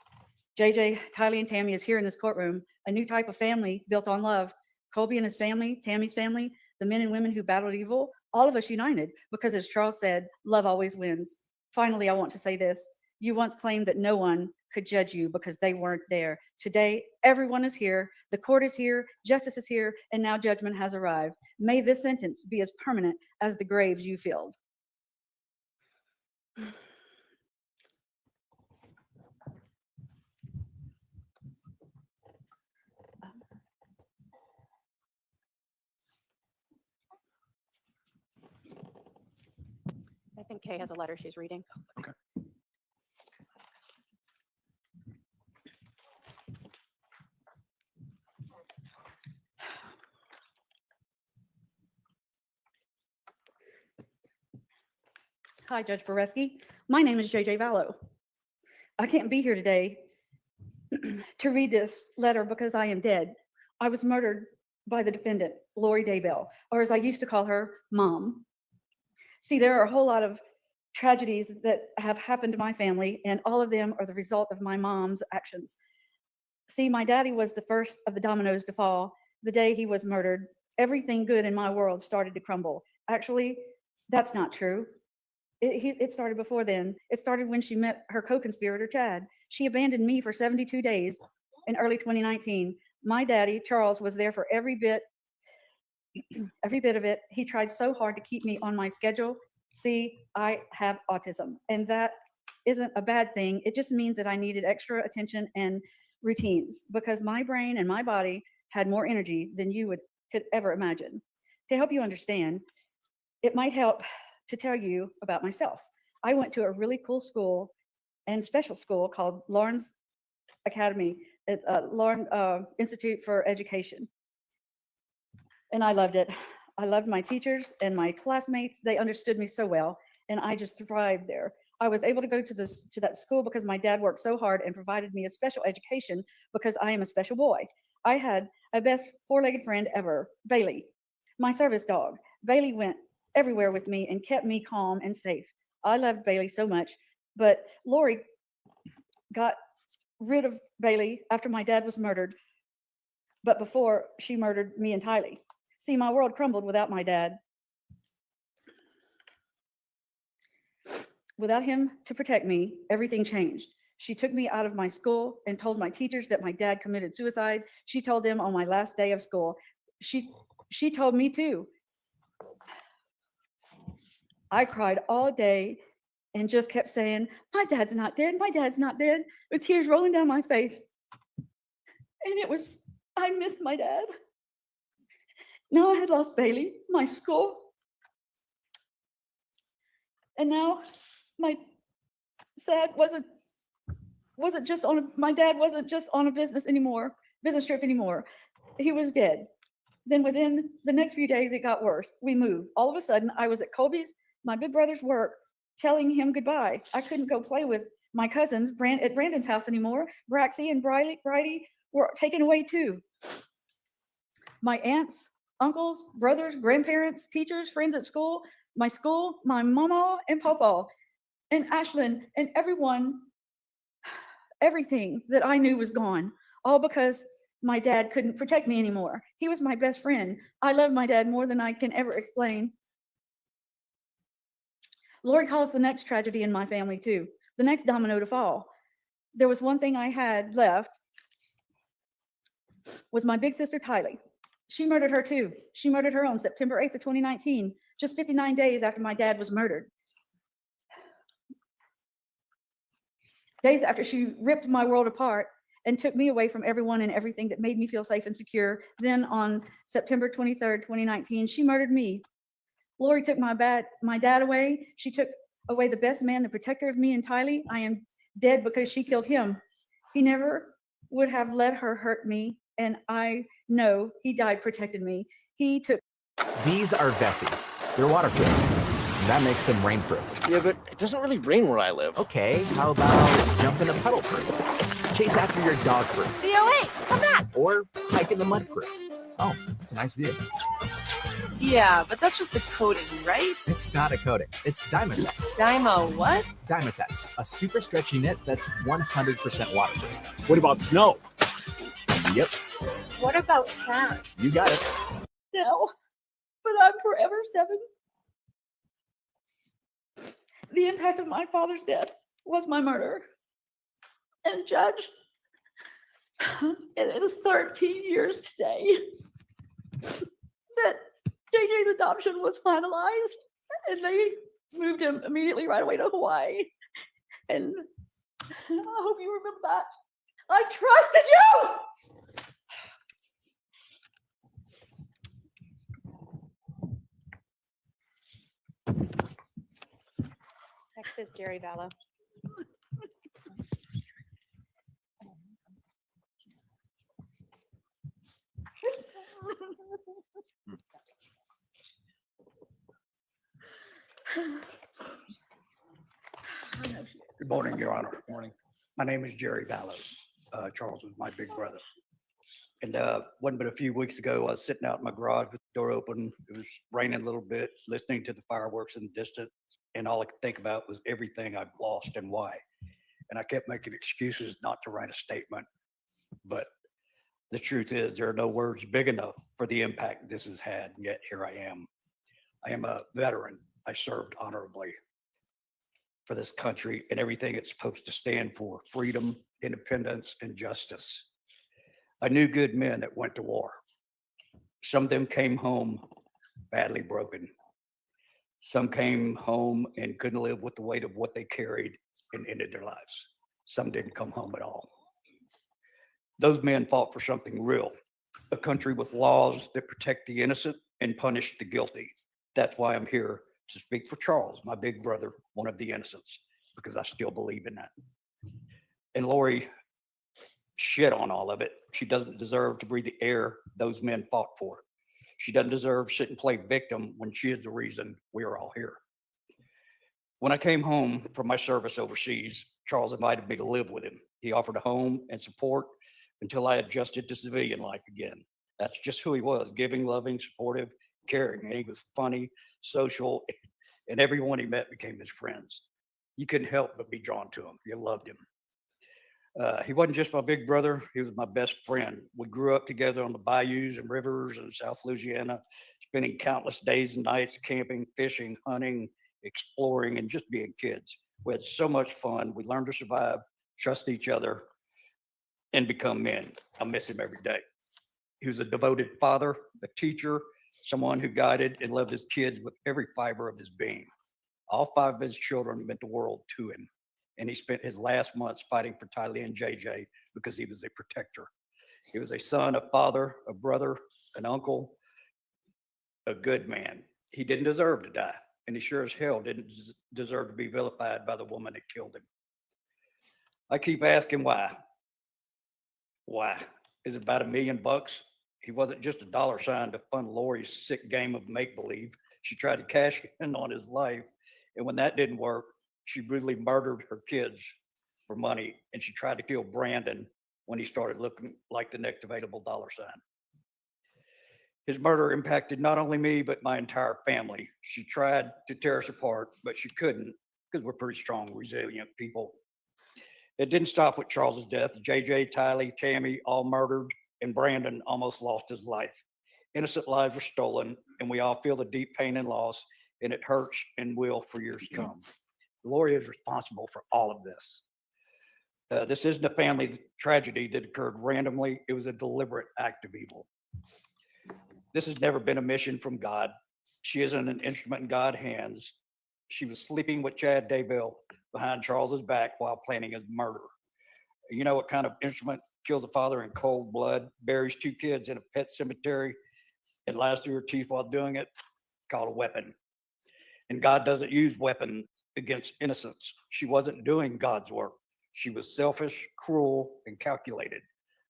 JJ, Tylee, and Tammy is here in this courtroom, a new type of family built on love. Colby and his family, Tammy's family, the men and women who battled evil, all of us united, because as Charles said, love always wins. Finally, I want to say this. You once claimed that no one could judge you because they weren't there. Today, everyone is here, the court is here, justice is here, and now judgment has arrived. May this sentence be as permanent as the graves you filled. I think Kay has a letter she's reading. Okay. Hi, Judge Boreski. My name is JJ Vallow. I can't be here today to read this letter because I am dead. I was murdered by the defendant, Lori Daybell, or as I used to call her, Mom. See, there are a whole lot of tragedies that have happened to my family, and all of them are the result of my mom's actions. See, my daddy was the first of the dominoes to fall. The day he was murdered, everything good in my world started to crumble. Actually, that's not true. It started before then. It started when she met her co-conspirator, Chad. She abandoned me for 72 days in early 2019. My daddy, Charles, was there for every bit of it. He tried so hard to keep me on my schedule. See, I have autism, and that isn't a bad thing. It just means that I needed extra attention and routines because my brain and my body had more energy than you could ever imagine. To help you understand, it might help to tell you about myself. I went to a really cool school and special school called Lawrence Academy. It's Lawrence Institute for Education. And I loved it. I loved my teachers and my classmates. They understood me so well, and I just thrived there. I was able to go to that school because my dad worked so hard and provided me a special education because I am a special boy. I had a best four-legged friend ever, Bailey, my service dog. Bailey went everywhere with me and kept me calm and safe. I loved Bailey so much, but Lori got rid of Bailey after my dad was murdered, but before she murdered me and Tylee. See, my world crumbled without my dad. Without him to protect me, everything changed. She took me out of my school and told my teachers that my dad committed suicide. She told them on my last day of school. She told me too. I cried all day and just kept saying, my dad's not dead, my dad's not dead, with tears rolling down my face. And I missed my dad. Now I had lost Bailey, my school, And now my dad wasn't just on a business trip anymore. He was dead. Then within the next few days, it got worse. We moved. All of a sudden, I was at Colby's, my big brother's work, telling him goodbye. I couldn't go play with my cousins at Brandon's house anymore. Braxy and Bridie were taken away too. My aunts, uncles, brothers, grandparents, teachers, friends at school, my mama and papa, and Ashlyn, and everything that I knew was gone, all because my dad couldn't protect me anymore. He was my best friend. I love my dad more than I can ever explain. Lori calls the next tragedy in my family too, the next domino to fall. There was one thing I had left, was my big sister Tylee. She murdered her too. She murdered her on September 8th of 2019, just 59 days after my dad was murdered. Days after she ripped my world apart and took me away from everyone and everything that made me feel safe and secure. Then on September 23rd, 2019, she murdered me. Lori took my dad away. She took away the best man, the protector of me and Tylee. I am dead because she killed him. He never would have let her hurt me, and I know he died protecting me. He took. These are Vessies. They're waterproof. And that makes them rainproof. Yeah, but it doesn't really rain where I live. Okay, how about jump in a puddle proof? Chase after your dog proof. VOA, come back. Or hike in the mud proof. Oh, it's a nice view. Yeah, but that's just the coating, right? It's not a coating. It's Dymatex. Dymo what? It's Dymatex, a super stretchy knit that's 100% waterproof. What about snow? Yep. What about sound? You got it. No, but I'm forever 7. The impact of my father's death was my murder. And Judge, it is 13 years today that JJ's adoption was finalized, and they moved him immediately right away to Hawaii. And I hope you remember that. I trusted you! Next is Jerry Vallow. Good morning, Your Honor. Good morning. My name is Jerry Vallow. Charles was my big brother. And wasn't but a few weeks ago, I was sitting out in my garage with the door open. It was raining a little bit, listening to the fireworks in the distance. And all I could think about was everything I've lost and why. And I kept making excuses not to write a statement. But the truth is, there are no words big enough for the impact this has had. And yet here I am. I am a veteran. I served honorably for this country and everything it's supposed to stand for: freedom, independence, and justice. I knew good men that went to war. Some of them came home badly broken. Some came home and couldn't live with the weight of what they carried and ended their lives. Some didn't come home at all. Those men fought for something real, a country with laws that protect the innocent and punish the guilty. That's why I'm here to speak for Charles, my big brother, one of the innocents, because I still believe in that. And Lori shit on all of it. She doesn't deserve to breathe the air those men fought for. She doesn't deserve to sit and play victim when she is the reason we are all here. When I came home from my service overseas, Charles invited me to live with him. He offered a home and support until I adjusted to civilian life again. That's just who he was: giving, loving, supportive, caring. And he was funny, social, and everyone he met became his friends. You couldn't help but be drawn to him. You loved him. He wasn't just my big brother, he was my best friend. We grew up together on the bayous and rivers in South Louisiana, spending countless days and nights camping, fishing, hunting, exploring, and just being kids. We had so much fun. We learned to survive, trust each other, and become men. I miss him every day. He was a devoted father, a teacher, someone who guided and loved his kids with every fiber of his being. All 5 of his children meant the world to him. And he spent his last months fighting for Tylee and JJ because he was a protector. He was a son, a father, a brother, an uncle, a good man. He didn't deserve to die. and he sure as hell didn't deserve to be vilified by the woman that killed him. I keep asking why. Why? Is it about $1 million? He wasn't just a dollar sign to fund Lori's sick game of make-believe. She tried to cash in on his life, and when that didn't work, she brutally murdered her kids for money, and she tried to kill Brandon when he started looking like the next available dollar sign. His murder impacted not only me, but my entire family. She tried to tear us apart, but she couldn't because we're pretty strong, resilient people. It didn't stop with Charles's death. JJ, Tylee, Tammy, all murdered, and Brandon almost lost his life. Innocent lives were stolen, and we all feel the deep pain and loss, and it hurts and will for years to come. Lori is responsible for all of this. This isn't a family tragedy that occurred randomly. It was a deliberate act of evil. This has never been a mission from God. She isn't an instrument in God's hands. She was sleeping with Chad Daybell behind Charles's back while planning his murder. You know what kind of instrument kills a father in cold blood, buries 2 kids in a pet cemetery, and lies through her teeth while doing it? Called a weapon. And God doesn't use weapons against innocence. She wasn't doing God's work. She was selfish, cruel, and calculated.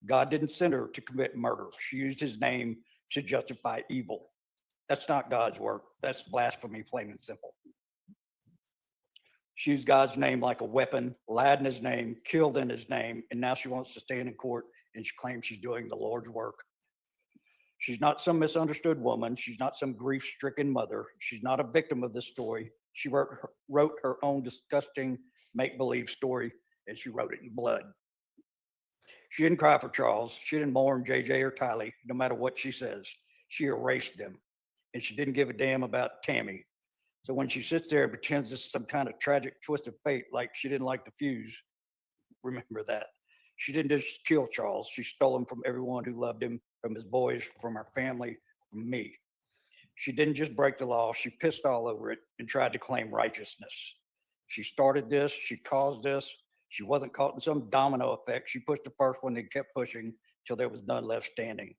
God didn't send her to commit murder. She used his name to justify evil. That's not God's work. That's blasphemy, plain and simple. She used God's name like a weapon, lied in his name, killed in his name, and now she wants to stand in court and she claims she's doing the Lord's work. She's not some misunderstood woman. She's not some grief-stricken mother. She's not a victim of this story. She wrote her own disgusting make-believe story, and she wrote it in blood. She didn't cry for Charles. She didn't mourn JJ or Tylee, no matter what she says. She erased them, and she didn't give a damn about Tammy. So when she sits there and pretends this is some kind of tragic twist of fate, like she didn't like the fuse, remember that. She didn't just kill Charles. She stole him from everyone who loved him, from his boys, from our family, from me. She didn't just break the law. She pissed all over it and tried to claim righteousness. She started this. She caused this. She wasn't caught in some domino effect. She pushed the first one and kept pushing till there was none left standing.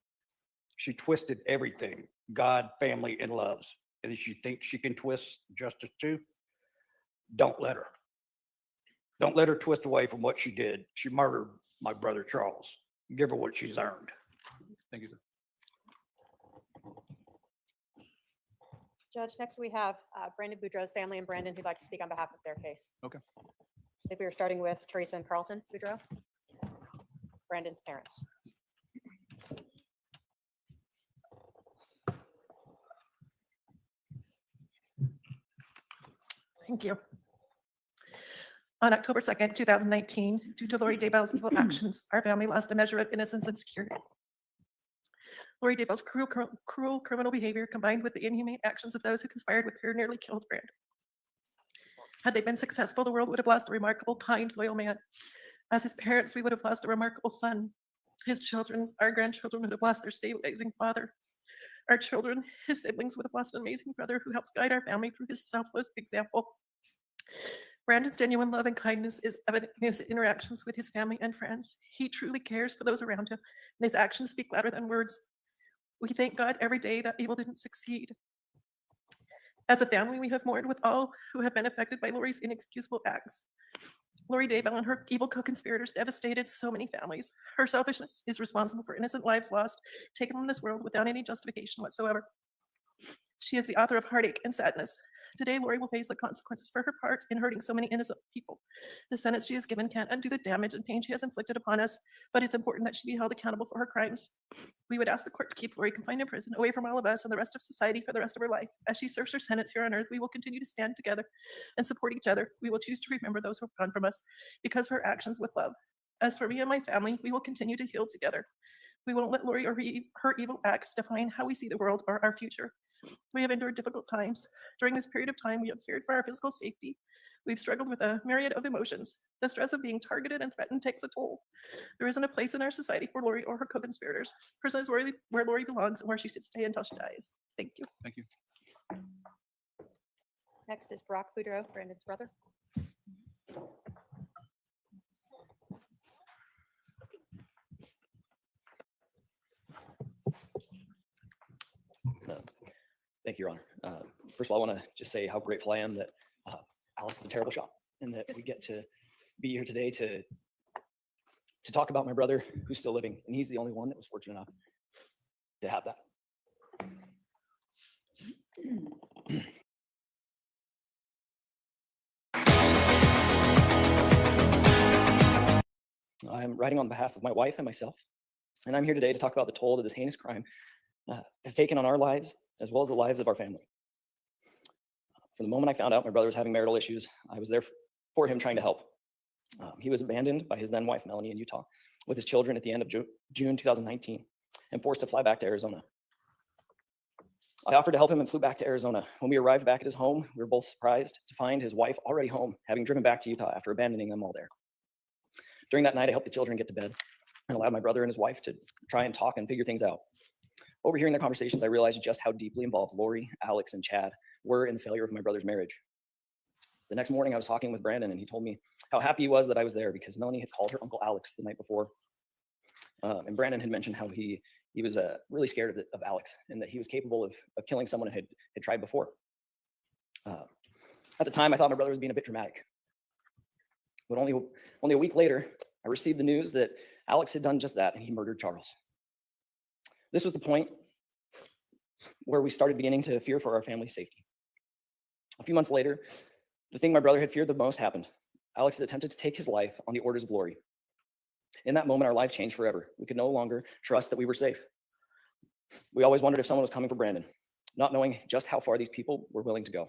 She twisted everything, God, family, and loves. And if she thinks she can twist justice too, don't let her. Don't let her twist away from what she did. She murdered my brother, Charles. Give her what she's earned. Thank you, sir. Judge, next we have Brandon Boudreaux's family and Brandon who'd like to speak on behalf of their case. Okay. If we were starting with Teresa and Carlson Boudreaux, Brandon's parents. Thank you. On October 2nd, 2019, due to Lori Daybell's evil actions, our family lost a measure of innocence and security. Lori Daybell's cruel criminal behavior combined with the inhumane actions of those who conspired with her nearly killed Brandon. Had they been successful, the world would have lost a remarkable, kind, loyal man. As his parents, we would have lost a remarkable son. His children, our grandchildren, would have lost their stabilizing father. Our children, his siblings, would have lost an amazing brother who helps guide our family through his selfless example. Brandon's genuine love and kindness is evident in his interactions with his family and friends. He truly cares for those around him, and his actions speak louder than words. We thank God every day that evil didn't succeed. As a family, we have mourned with all who have been affected by Lori's inexcusable acts. Lori Daybell and her evil co-conspirators devastated so many families. Her selfishness is responsible for innocent lives lost, taken from this world without any justification whatsoever. She is the author of heartache and sadness. Today, Lori will face the consequences for her part in hurting so many innocent people. The sentence she has given can't undo the damage and pain she has inflicted upon us, but it's important that she be held accountable for her crimes. We would ask the court to keep Lori confined in prison, away from all of us and the rest of society for the rest of her life. As she serves her sentence here on earth, we will continue to stand together and support each other. We will choose to remember those who have gone from us because of her actions with love. As for me and my family, we will continue to heal together. We won't let Lori or her evil acts define how we see the world or our future. We have endured difficult times. During this period of time, we have feared for our physical safety. We've struggled with a myriad of emotions. The stress of being targeted and threatened takes a toll. There isn't a place in our society for Lori or her co-conspirators. Prison is where Lori belongs and where she should stay until she dies. Thank you. Thank you. Next is Brock Boudreaux, Brandon's brother. Thank you, Your Honor. First of all, I want to just say how grateful I am that Alex is a terrible shot and that we get to be here today to talk about my brother who's still living. And he's the only one that was fortunate enough to have that. I'm writing on behalf of my wife and myself, and I'm here today to talk about the toll that this heinous crime has taken on our lives as well as the lives of our family. From the moment I found out my brother was having marital issues, I was there for him trying to help. He was abandoned by his then wife, Melanie, in Utah, with his children at the end of June 2019 and forced to fly back to Arizona. I offered to help him and flew back to Arizona. When we arrived back at his home, we were both surprised to find his wife already home, having driven back to Utah after abandoning them all there. During that night, I helped the children get to bed and allowed my brother and his wife to try and talk and figure things out. Overhearing their conversations, I realized just how deeply involved Lori, Alex, and Chad were in the failure of my brother's marriage. The next morning, I was talking with Brandon, and he told me how happy he was that I was there because Melanie had called her uncle Alex the night before. And Brandon had mentioned how he was really scared of Alex and that he was capable of killing someone who had tried before. At the time, I thought my brother was being a bit dramatic. But only a week later, I received the news that Alex had done just that, and he murdered Charles. This was the point where we started beginning to fear for our family's safety. A few months later, the thing my brother had feared the most happened. Alex had attempted to take his life on the orders of Lori. In that moment, our life changed forever. We could no longer trust that we were safe. We always wondered if someone was coming for Brandon, not knowing just how far these people were willing to go.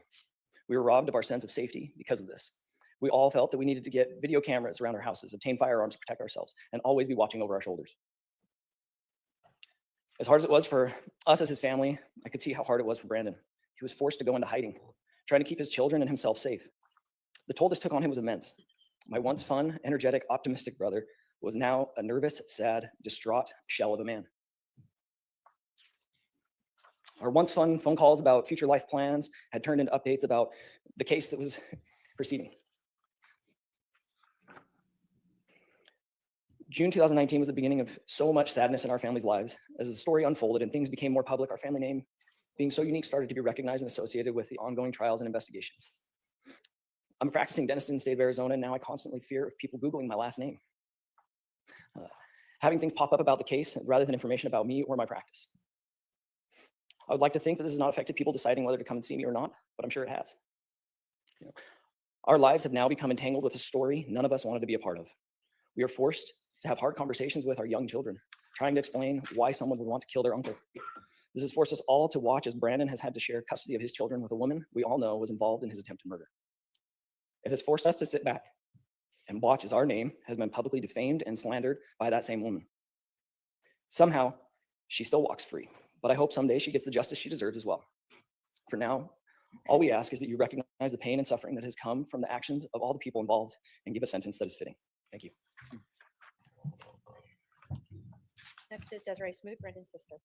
We were robbed of our sense of safety because of this. We all felt that we needed to get video cameras around our houses, obtain firearms to protect ourselves, and always be watching over our shoulders. As hard as it was for us as his family, I could see how hard it was for Brandon. He was forced to go into hiding, trying to keep his children and himself safe. The toll this took on him was immense. My once fun, energetic, optimistic brother was now a nervous, sad, distraught shell of a man. Our once fun phone calls about future life plans had turned into updates about the case that was proceeding. June 2019 was the beginning of so much sadness in our family's lives. As the story unfolded and things became more public, our family name, being so unique, started to be recognized and associated with the ongoing trials and investigations. I'm a practicing dentist in the state of Arizona, and now I constantly fear of people Googling my last name. Having things pop up about the case rather than information about me or my practice. I would like to think that this has not affected people deciding whether to come and see me or not, but I'm sure it has. Our lives have now become entangled with a story none of us wanted to be a part of. We are forced to have hard conversations with our young children, trying to explain why someone would want to kill their uncle. This has forced us all to watch as Brandon has had to share custody of his children with a woman we all know was involved in his attempted murder. It has forced us to sit back and watch as our name has been publicly defamed and slandered by that same woman. Somehow, she still walks free, but I hope someday she gets the justice she deserves as well. For now, all we ask is that you recognize the pain and suffering that has come from the actions of all the people involved and give a sentence that is fitting. Thank you. Next is Desiree Smoot, Brandon's sister.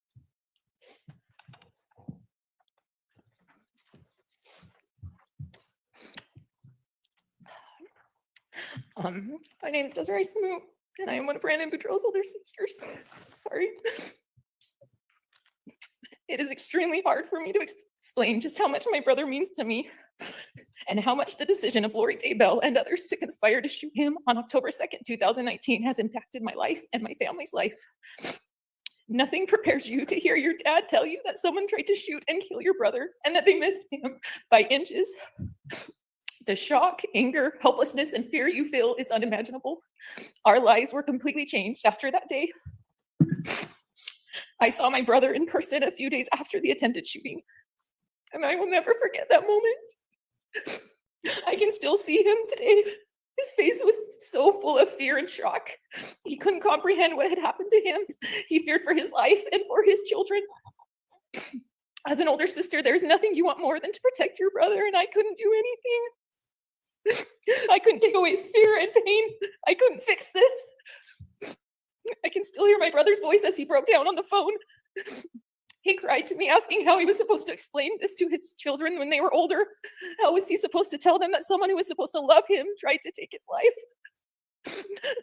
My name is Desiree Smoot, and I am one of Brandon Boudreaux's older sisters. Sorry. It is extremely hard for me to explain just how much my brother means to me and how much the decision of Lori Daybell and others to conspire to shoot him on October 2nd, 2019 has impacted my life and my family's life. Nothing prepares you to hear your dad tell you that someone tried to shoot and kill your brother and that they missed him by inches. The shock, anger, helplessness, and fear you feel is unimaginable. Our lives were completely changed after that day. I saw my brother in person a few days after the attempted shooting, and I will never forget that moment. I can still see him today. His face was so full of fear and shock. He couldn't comprehend what had happened to him. He feared for his life and for his children. As an older sister, there's nothing you want more than to protect your brother, and I couldn't do anything. I couldn't take away his fear and pain. I couldn't fix this. I can still hear my brother's voice as he broke down on the phone. He cried to me, asking how he was supposed to explain this to his children when they were older. How was he supposed to tell them that someone who was supposed to love him tried to take his life?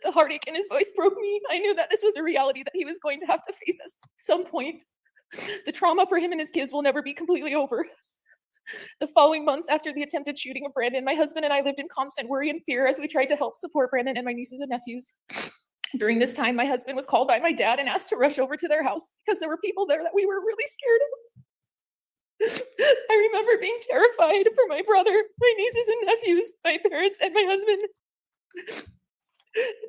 The heartache in his voice broke me. I knew that this was a reality that he was going to have to face at some point. The trauma for him and his kids will never be completely over. The following months after the attempted shooting of Brandon, my husband and I lived in constant worry and fear as we tried to help support Brandon and my nieces and nephews. During this time, my husband was called by my dad and asked to rush over to their house because there were people there that we were really scared of. I remember being terrified for my brother, my nieces and nephews, my parents, and my husband.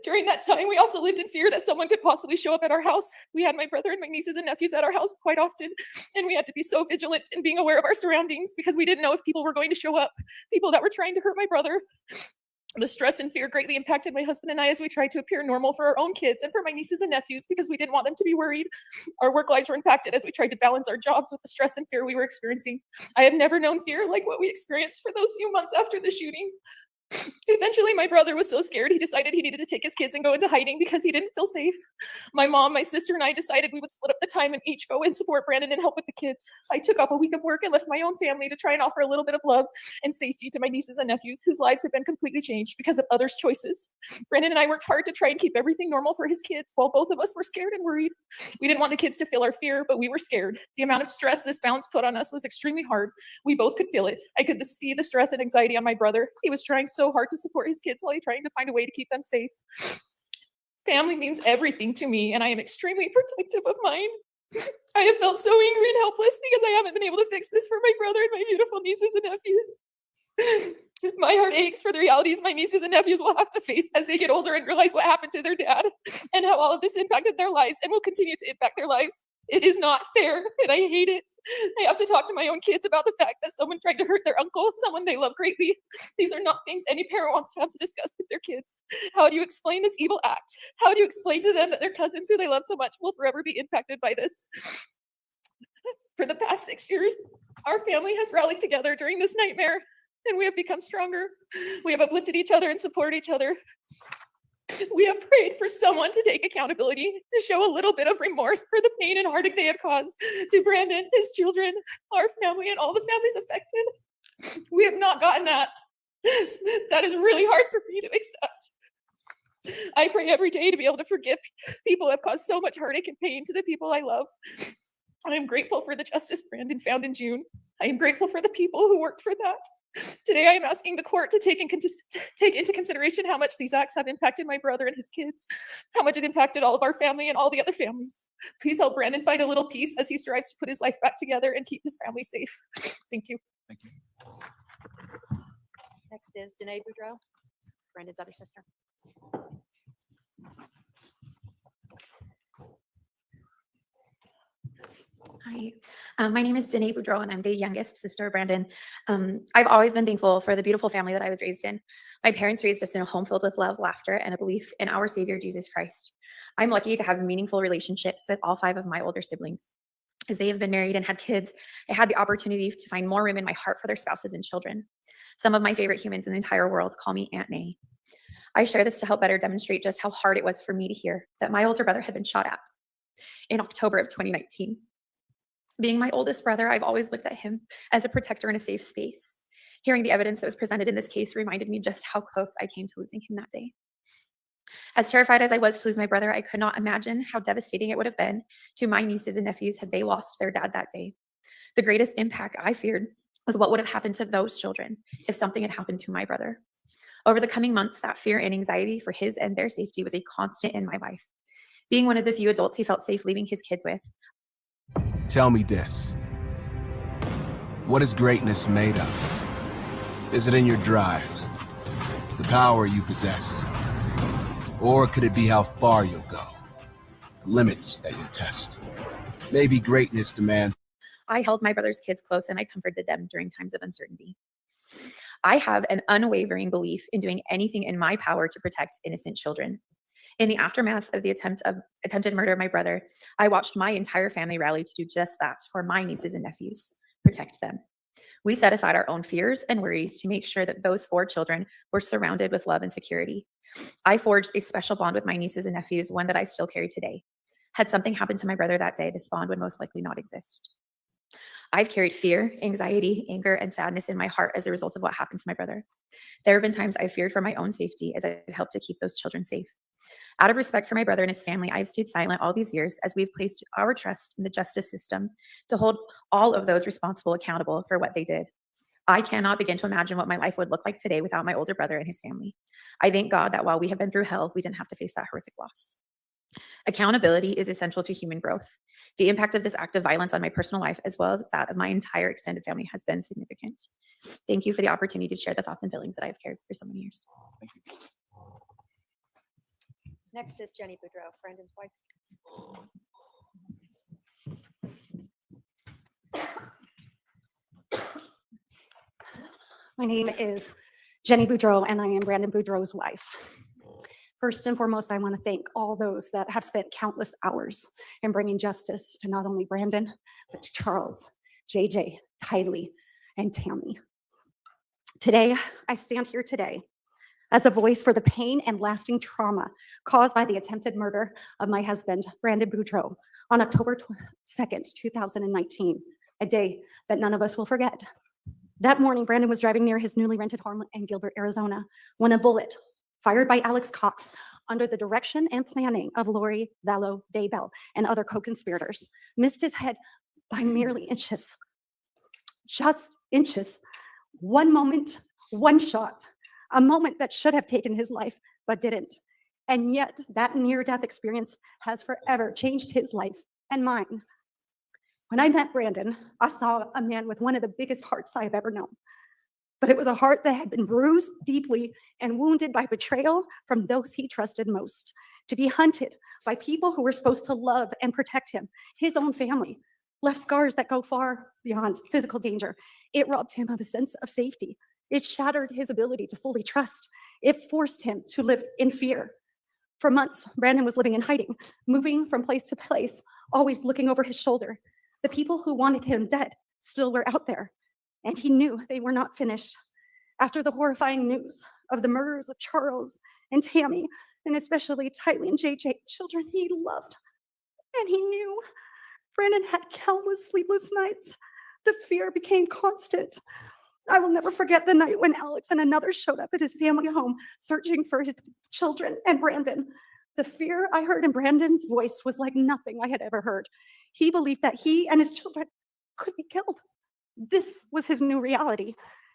During that time, we also lived in fear that someone could possibly show up at our house. We had my brother and my nieces and nephews at our house quite often, and we had to be so vigilant in being aware of our surroundings because we didn't know if people were going to show up, people that were trying to hurt my brother. The stress and fear greatly impacted my husband and I as we tried to appear normal for our own kids and for my nieces and nephews because we didn't want them to be worried. Our work lives were impacted as we tried to balance our jobs with the stress and fear we were experiencing. I have never known fear like what we experienced for those few months after the shooting. Eventually, my brother was so scared he decided he needed to take his kids and go into hiding because he didn't feel safe. My mom, my sister, and I decided we would split up the time and each go and support Brandon and help with the kids. I took off a week of work and left my own family to try and offer a little bit of love and safety to my nieces and nephews whose lives had been completely changed because of others' choices. Brandon and I worked hard to try and keep everything normal for his kids while both of us were scared and worried. We didn't want the kids to feel our fear, but we were scared. The amount of stress this balance put on us was extremely hard. We both could feel it. I could see the stress and anxiety on my brother. He was trying so hard to support his kids while he's trying to find a way to keep them safe. Family means everything to me, and I am extremely protective of mine. I have felt so angry and helpless because I haven't been able to fix this for my brother and my beautiful nieces and nephews. My heart aches for the realities my nieces and nephews will have to face as they get older and realize what happened to their dad and how all of this impacted their lives and will continue to impact their lives. It is not fair, and I hate it. I have to talk to my own kids about the fact that someone tried to hurt their uncle, someone they love greatly. These are not things any parent wants to have to discuss with their kids. How do you explain this evil act? How do you explain to them that their cousins who they love so much will forever be impacted by this? For the past 6 years, our family has rallied together during this nightmare, and we have become stronger. We have uplifted each other and supported each other. We have prayed for someone to take accountability, to show a little bit of remorse for the pain and heartache they have caused to Brandon, his children, our family, and all the families affected. We have not gotten that. That is really hard for me to accept. I pray every day to be able to forgive people who have caused so much heartache and pain to the people I love. I am grateful for the justice Brandon found in June. I am grateful for the people who worked for that. Today, I am asking the court to take into consideration how much these acts have impacted my brother and his kids, how much it impacted all of our family and all the other families. Please help Brandon find a little peace as he strives to put his life back together and keep his family safe. Thank you. Thank you. Next is Daybell Boudreaux, Brandon's other sister. Hi, my name is Daybell Boudreaux, and I'm the youngest sister of Brandon. I've always been thankful for the beautiful family that I was raised in. My parents raised us in a home filled with love, laughter, and a belief in our Savior, Jesus Christ. I'm lucky to have meaningful relationships with all 5 of my older siblings. As they have been married and had kids, I had the opportunity to find more room in my heart for their spouses and children. Some of my favorite humans in the entire world call me Aunt May. I share this to help better demonstrate just how hard it was for me to hear that my older brother had been shot at in October of 2019. Being my oldest brother, I've always looked at him as a protector in a safe space. Hearing the evidence that was presented in this case reminded me just how close I came to losing him that day. As terrified as I was to lose my brother, I could not imagine how devastating it would have been to my nieces and nephews had they lost their dad that day. The greatest impact I feared was what would have happened to those children if something had happened to my brother. Over the coming months, that fear and anxiety for his and their safety was a constant in my life. Being one of the few adults he felt safe leaving his kids with, tell me this. What is greatness made of? Is it in your drive? The power you possess? Or could it be how far you'll go? The limits that you'll test? Maybe greatness demands. I held my brother's kids close and I comforted them during times of uncertainty. I have an unwavering belief in doing anything in my power to protect innocent children. In the aftermath of the attempted murder of my brother, I watched my entire family rally to do just that for my nieces and nephews, protect them. We set aside our own fears and worries to make sure that those 4 children were surrounded with love and security. I forged a special bond with my nieces and nephews, one that I still carry today. Had something happened to my brother that day, this bond would most likely not exist. I've carried fear, anxiety, anger, and sadness in my heart as a result of what happened to my brother. There have been times I've feared for my own safety as I've helped to keep those children safe. Out of respect for my brother and his family, I've stayed silent all these years as we've placed our trust in the justice system to hold all of those responsible accountable for what they did. I cannot begin to imagine what my life would look like today without my older brother and his family. I thank God that while we have been through hell, we didn't have to face that horrific loss. Accountability is essential to human growth. The impact of this act of violence on my personal life, as well as that of my entire extended family, has been significant. Thank you for the opportunity to share the thoughts and feelings that I've carried for so many years. Thank you. Next is Jenny Boudreaux, Brandon's wife. My name is Jenny Boudreaux, and I am Brandon Boudreaux's wife. First and foremost, I want to thank all those that have spent countless hours in bringing justice to not only Brandon, but to Charles, JJ, Tylee, and Tammy. Today, I stand here today as a voice for the pain and lasting trauma caused by the attempted murder of my husband, Brandon Boudreaux, on October 2nd, 2019, a day that none of us will forget. That morning, Brandon was driving near his newly rented home in Gilbert, Arizona, when a bullet fired by Alex Cox under the direction and planning of Lori Vallow, Daybell, and other co-conspirators missed his head by merely inches. Just inches. One moment, one shot. A moment that should have taken his life, but didn't. And yet, that near-death experience has forever changed his life and mine. When I met Brandon, I saw a man with one of the biggest hearts I have ever known. But it was a heart that had been bruised deeply and wounded by betrayal from those he trusted most. To be hunted by people who were supposed to love and protect him, his own family, left scars that go far beyond physical danger. It robbed him of a sense of safety. It shattered his ability to fully trust. It forced him to live in fear. For months, Brandon was living in hiding, moving from place to place, always looking over his shoulder. The people who wanted him dead still were out there, and he knew they were not finished. After the horrifying news of the murders of Charles and Tammy, and especially Tylee and JJ, children he loved, and he knew Brandon had countless sleepless nights. The fear became constant. I will never forget the night when Alex and another showed up at his family home searching for his children and Brandon. The fear I heard in Brandon's voice was like nothing I had ever heard. He believed that he and his children could be killed. This was his new reality.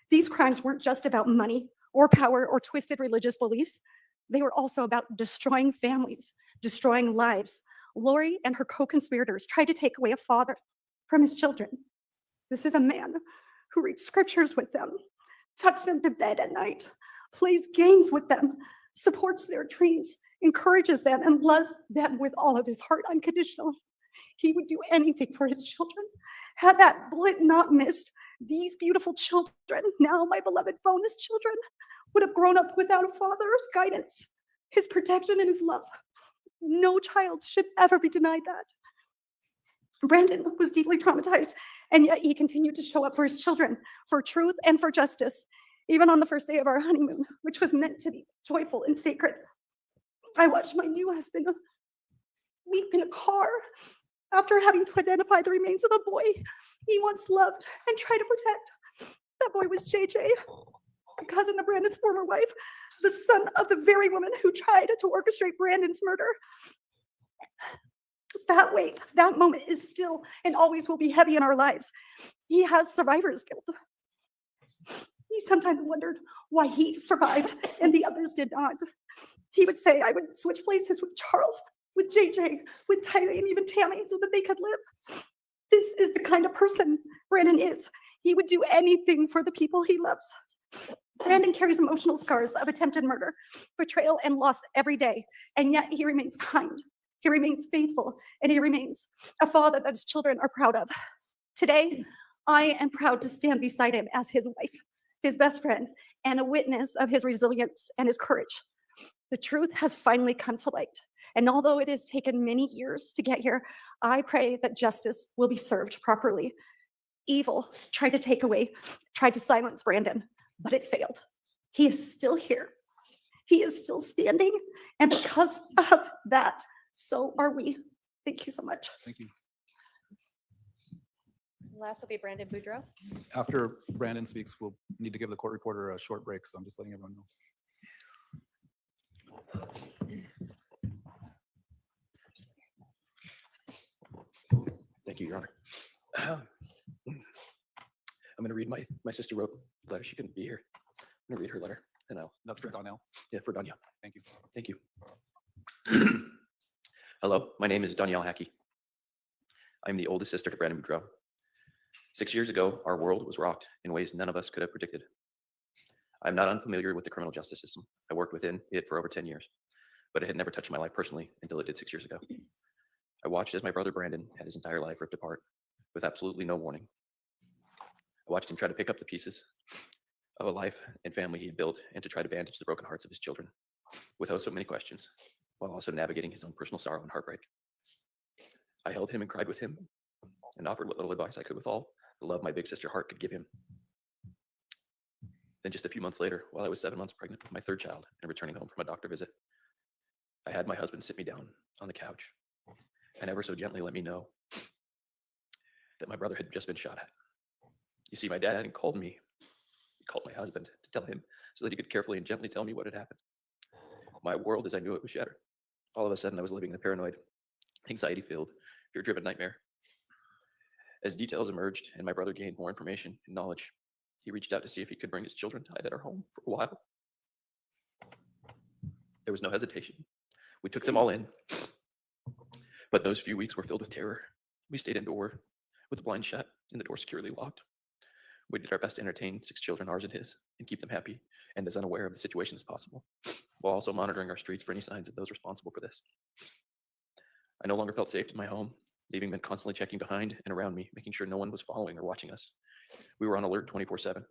These crimes weren't just about money or power or twisted religious beliefs. They were also about destroying families, destroying lives. Lori and her co-conspirators tried to take away a father from his children. This is a man who reads scriptures with them, tucks them to bed at night, plays games with them, supports their dreams, encourages them, and loves them with all of his heart unconditionally. He would do anything for his children. Had that bullet not missed, these beautiful children, now my beloved bonus children, would have grown up without a father's guidance, his protection, and his love. No child should ever be denied that. Brandon was deeply traumatized, and yet he continued to show up for his children, for truth and for justice, even on the first day of our honeymoon, which was meant to be joyful and sacred. I watched my new husband weep in a car after having to identify the remains of a boy he once loved and tried to protect. That boy was JJ, a cousin of Brandon's former wife, the son of the very woman who tried to orchestrate Brandon's murder. That weight, that moment is still and always will be heavy in our lives. He has survivor's guilt. He sometimes wondered why he survived and the others did not. He would say, I would switch places with Charles, with JJ, with Tylee, and even Tammy so that they could live. This is the kind of person Brandon is. He would do anything for the people he loves. Brandon carries emotional scars of attempted murder, betrayal, and loss every day, and yet he remains kind. He remains faithful, and he remains a father that his children are proud of. Today, I am proud to stand beside him as his wife, his best friend, and a witness of his resilience and his courage. The truth has finally come to light, and although it has taken many years to get here, I pray that justice will be served properly. Evil tried to take away, tried to silence Brandon, but it failed. He is still here. He is still standing, and because of that, so are we. Thank you so much. Thank you. Last will be Brandon Boudreaux. After Brandon speaks, we'll need to give the court reporter a short break, so I'm just letting everyone know. I'm going to read my sister wrote a letter. She couldn't be here. I'm going to read her letter. And That's for Donnell. Yeah, for Danielle. Thank you. Thank you. Hello, my name is Danielle Hackey. I'm the oldest sister to Brandon Boudreaux. 6 years ago, our world was rocked in ways none of us could have predicted. I'm not unfamiliar with the criminal justice system. I worked within it for over 10 years, but it had never touched my life personally until it did 6 years ago. I watched as my brother Brandon had his entire life ripped apart with absolutely no warning. I watched him try to pick up the pieces of a life and family he had built and to try to bandage the broken hearts of his children with oh so many questions, while also navigating his own personal sorrow and heartbreak. I held him and cried with him and offered what little advice I could with all the love my big sister heart could give him. Then just a few months later, while I was 7 months pregnant with my third child and returning home from a doctor visit, I had my husband sit me down on the couch and ever so gently let me know that my brother had just been shot at. You see, my dad hadn't called me. He called my husband to tell him so that he could carefully and gently tell me what had happened. My world, as I knew it, was shattered. All of a sudden, I was living in a paranoid, anxiety-filled, fear-driven nightmare. As details emerged and my brother gained more information and knowledge, he reached out to see if he could bring his children to hide at our home for a while. There was no hesitation. We took them all in. But those few weeks were filled with terror. We stayed indoor with the blinds shut and the door securely locked. We did our best to entertain 6 children, ours and his, and keep them happy and as unaware of the situation as possible, while also monitoring our streets for any signs of those responsible for this. I no longer felt safe in my home, leaving men constantly checking behind and around me, making sure no one was following or watching us. We were on alert 24/7.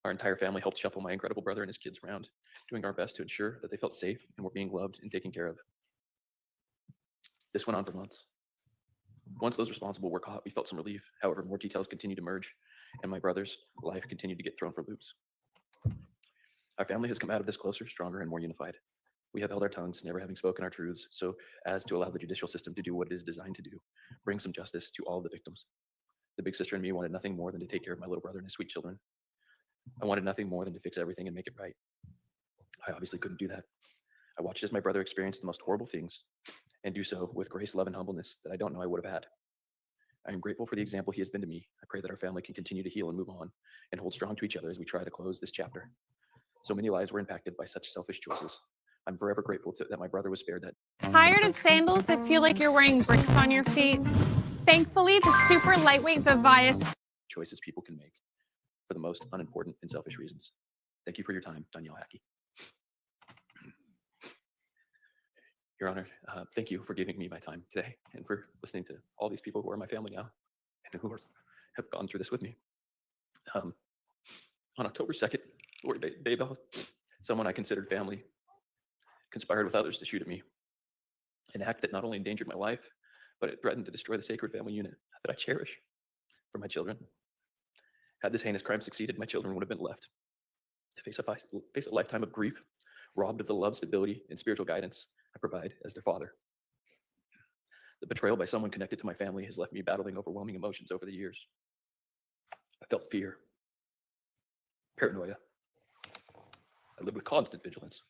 Our entire family helped shuffle my incredible brother and his kids around, doing our best to ensure that they felt safe and were being loved and taken care of. This went on for months. Once those responsible were caught, we felt some relief. However, more details continued to emerge, and my brother's life continued to get thrown for loops. Our family has come out of this closer, stronger, and more unified. We have held our tongues, never having spoken our truths, so as to allow the judicial system to do what it is designed to do, bring some justice to all of the victims. The big sister and me wanted nothing more than to take care of my little brother and his sweet children. I wanted nothing more than to fix everything and make it right. I obviously couldn't do that. I watched as my brother experienced the most horrible things, and do so with grace, love, and humbleness that I don't know I would have had. I am grateful for the example he has been to me. I pray that our family can continue to heal and move on and hold strong to each other as we try to close this chapter. So many lives were impacted by such selfish choices. I'm forever grateful that my brother was spared that. Tired of sandals that feel like you're wearing bricks on your feet? Thankfully, the super lightweight Vivias Choices people can make for the most unimportant and selfish reasons. Thank you for your time, Danielle Hackey. Your Honor, thank you for giving me my time today and for listening to all these people who are my family now and who have gone through this with me. On October 2nd, Lori Daybell, someone I considered family, conspired with others to shoot at me, an act that not only endangered my life, but it threatened to destroy the sacred family unit that I cherish for my children. Had this heinous crime succeeded, my children would have been left to face a lifetime of grief, robbed of the love, stability, and spiritual guidance I provide as their father. The betrayal by someone connected to my family has left me battling overwhelming emotions over the years. I felt fear, paranoia. I lived with constant vigilance,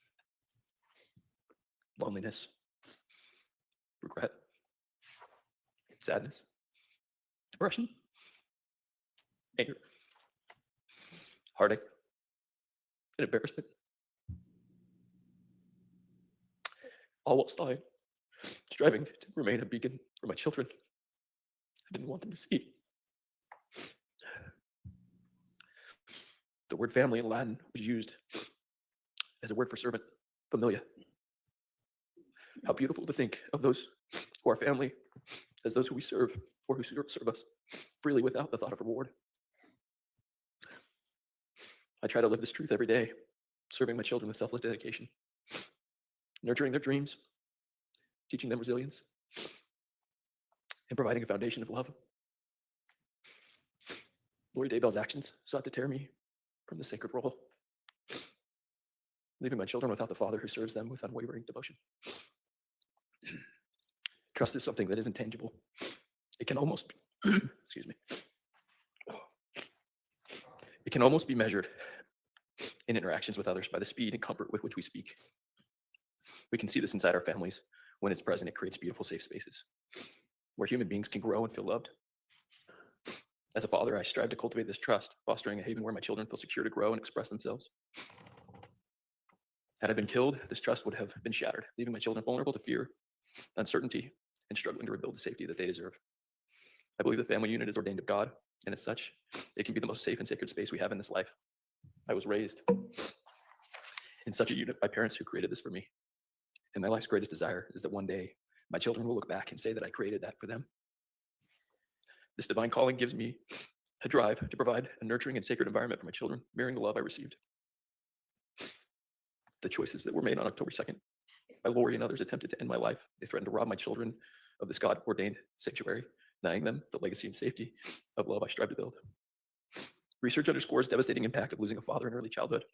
loneliness, regret, sadness, depression, anger, heartache, and embarrassment. All whilst I, striving to remain a beacon for my children, I didn't want them to see. The word family in Latin was used as a word for servant, familia. How beautiful to think of those who are family as those who we serve or who serve us freely without the thought of reward. I try to live this truth every day, serving my children with selfless dedication, nurturing their dreams, teaching them resilience, and providing a foundation of love. Lori Daybell's actions sought to tear me from the sacred role, leaving my children without the father who serves them with unwavering devotion. Trust is something that is intangible. It can almost be, excuse me. It can almost be measured in interactions with others by the speed and comfort with which we speak. We can see this inside our families. When it's present, it creates beautiful, safe spaces where human beings can grow and feel loved. As a father, I strive to cultivate this trust, fostering a haven where my children feel secure to grow and express themselves. Had I been killed, this trust would have been shattered, leaving my children vulnerable to fear, uncertainty, and struggling to rebuild the safety that they deserve. I believe the family unit is ordained of God, and as such, it can be the most safe and sacred space we have in this life. I was raised in such a unit by parents who created this for me. And my life's greatest desire is that one day my children will look back and say that I created that for them. This divine calling gives me a drive to provide a nurturing and sacred environment for my children, mirroring the love I received. The choices that were made on October 2nd by Lori and others attempted to end my life. They threatened to rob my children of this God-ordained sanctuary, denying them the legacy and safety of love I strive to build. Research underscores devastating impact of losing a father in early childhood.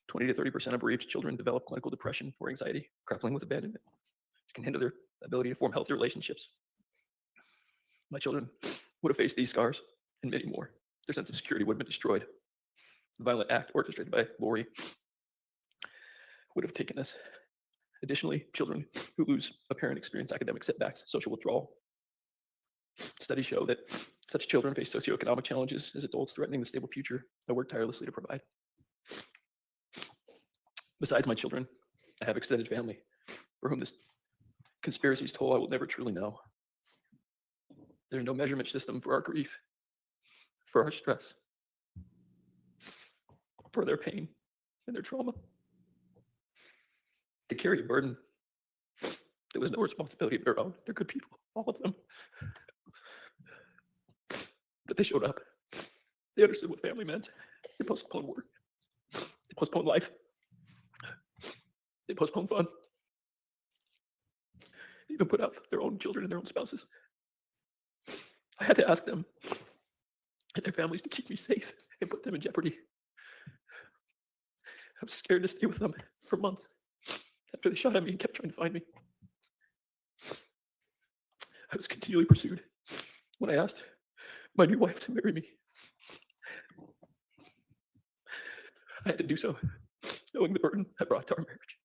20 to 30% of bereaved children develop clinical depression or anxiety, grappling with abandonment. It can hinder their ability to form healthy relationships. My children would have faced these scars and many more. Their sense of security would have been destroyed. The violent act orchestrated by Lori would have taken us. Additionally, children who lose a parent experience academic setbacks, social withdrawal. Studies show that such children face socioeconomic challenges as adults, threatening the stable future I work tirelessly to provide. Besides my children, I have extended family for whom this conspiracy's toll I will never truly know. There's no measurement system for our grief, for our stress, for their pain and their trauma. They carry a burden that was no responsibility of their own. They're good people, all of them. But they showed up. They understood what family meant. They postponed work. They postponed life. They postponed fun. They even put up their own children and their own spouses. I had to ask them and their families to keep me safe and put them in jeopardy. I was scared to stay with them for months after they shot at me and kept trying to find me. I was continually pursued when I asked my new wife to marry me. I had to do so, knowing the burden I brought to our marriage.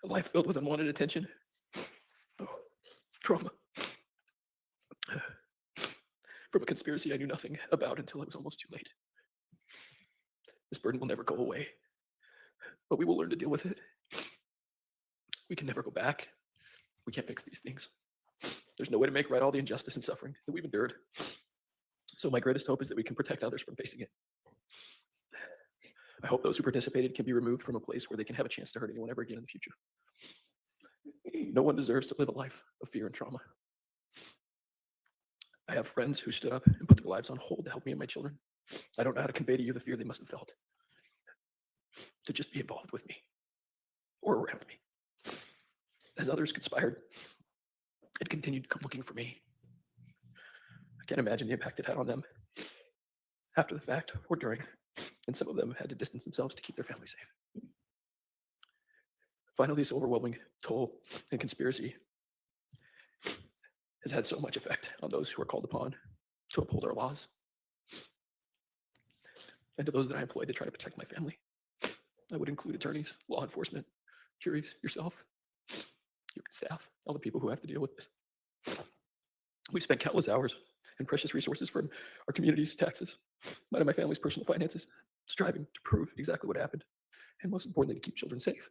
A life filled with unwanted attention, trauma, from a conspiracy I knew nothing about until it was almost too late. This burden will never go away, but we will learn to deal with it. We can never go back. We can't fix these things. There's no way to make right all the injustice and suffering that we've endured. So my greatest hope is that we can protect others from facing it. I hope those who participated can be removed from a place where they can have a chance to hurt anyone ever again in the future. No one deserves to live a life of fear and trauma. I have friends who stood up and put their lives on hold to help me and my children. I don't know how to convey to you the fear they must have felt to just be involved with me or around me. As others conspired and continued to come looking for me, I can't imagine the impact it had on them after the fact or during, and some of them had to distance themselves to keep their family safe. Finally, this overwhelming toll and conspiracy has had so much effect on those who are called upon to uphold our laws, and to those that I employ to try to protect my family. I would include attorneys, law enforcement, juries, yourself, your staff, all the people who have to deal with this. We've spent countless hours and precious resources from our community's taxes, mine and my family's personal finances, striving to prove exactly what happened, and most importantly, to keep children safe.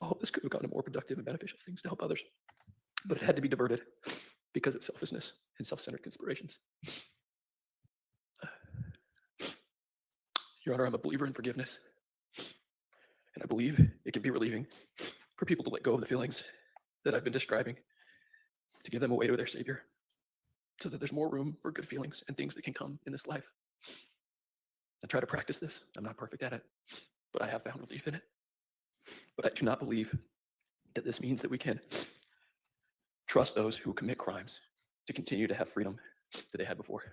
All of this could have gone to more productive and beneficial things to help others, but it had to be diverted because of selfishness and self-centered conspirations. Your Honor, I'm a believer in forgiveness, and I believe it can be relieving for people to let go of the feelings that I've been describing, to give them a way to their Savior, so that there's more room for good feelings and things that can come in this life. I try to practice this. I'm not perfect at it, but I have found relief in it. But I do not believe that this means that we can trust those who commit crimes to continue to have freedom that they had before.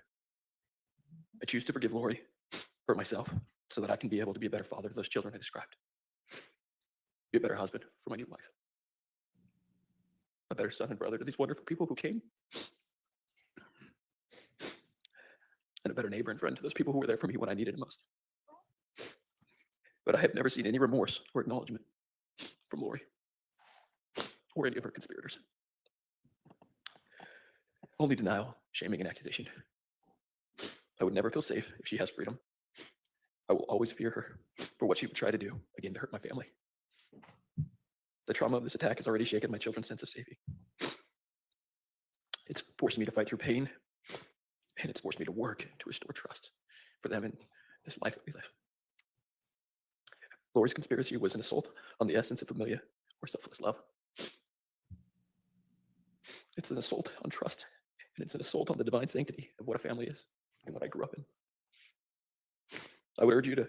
I choose to forgive Lori for myself so that I can be able to be a better father to those children I described. Be a better husband for my new wife. A better son and brother to these wonderful people who came. And a better neighbor and friend to those people who were there for me when I needed it most. But I have never seen any remorse or acknowledgement from Lori. or any of her conspirators. Only denial, shaming, and accusation. I would never feel safe if she has freedom. I will always fear her for what she would try to do, again, to hurt my family. The trauma of this attack has already shaken my children's sense of safety. It's forced me to fight through pain, and it's forced me to work to restore trust for them in this life that we live. Lori's conspiracy was an assault on the essence of familia or selfless love. It's an assault on trust, and it's an assault on the divine sanctity of what a family is and what I grew up in. I would urge you to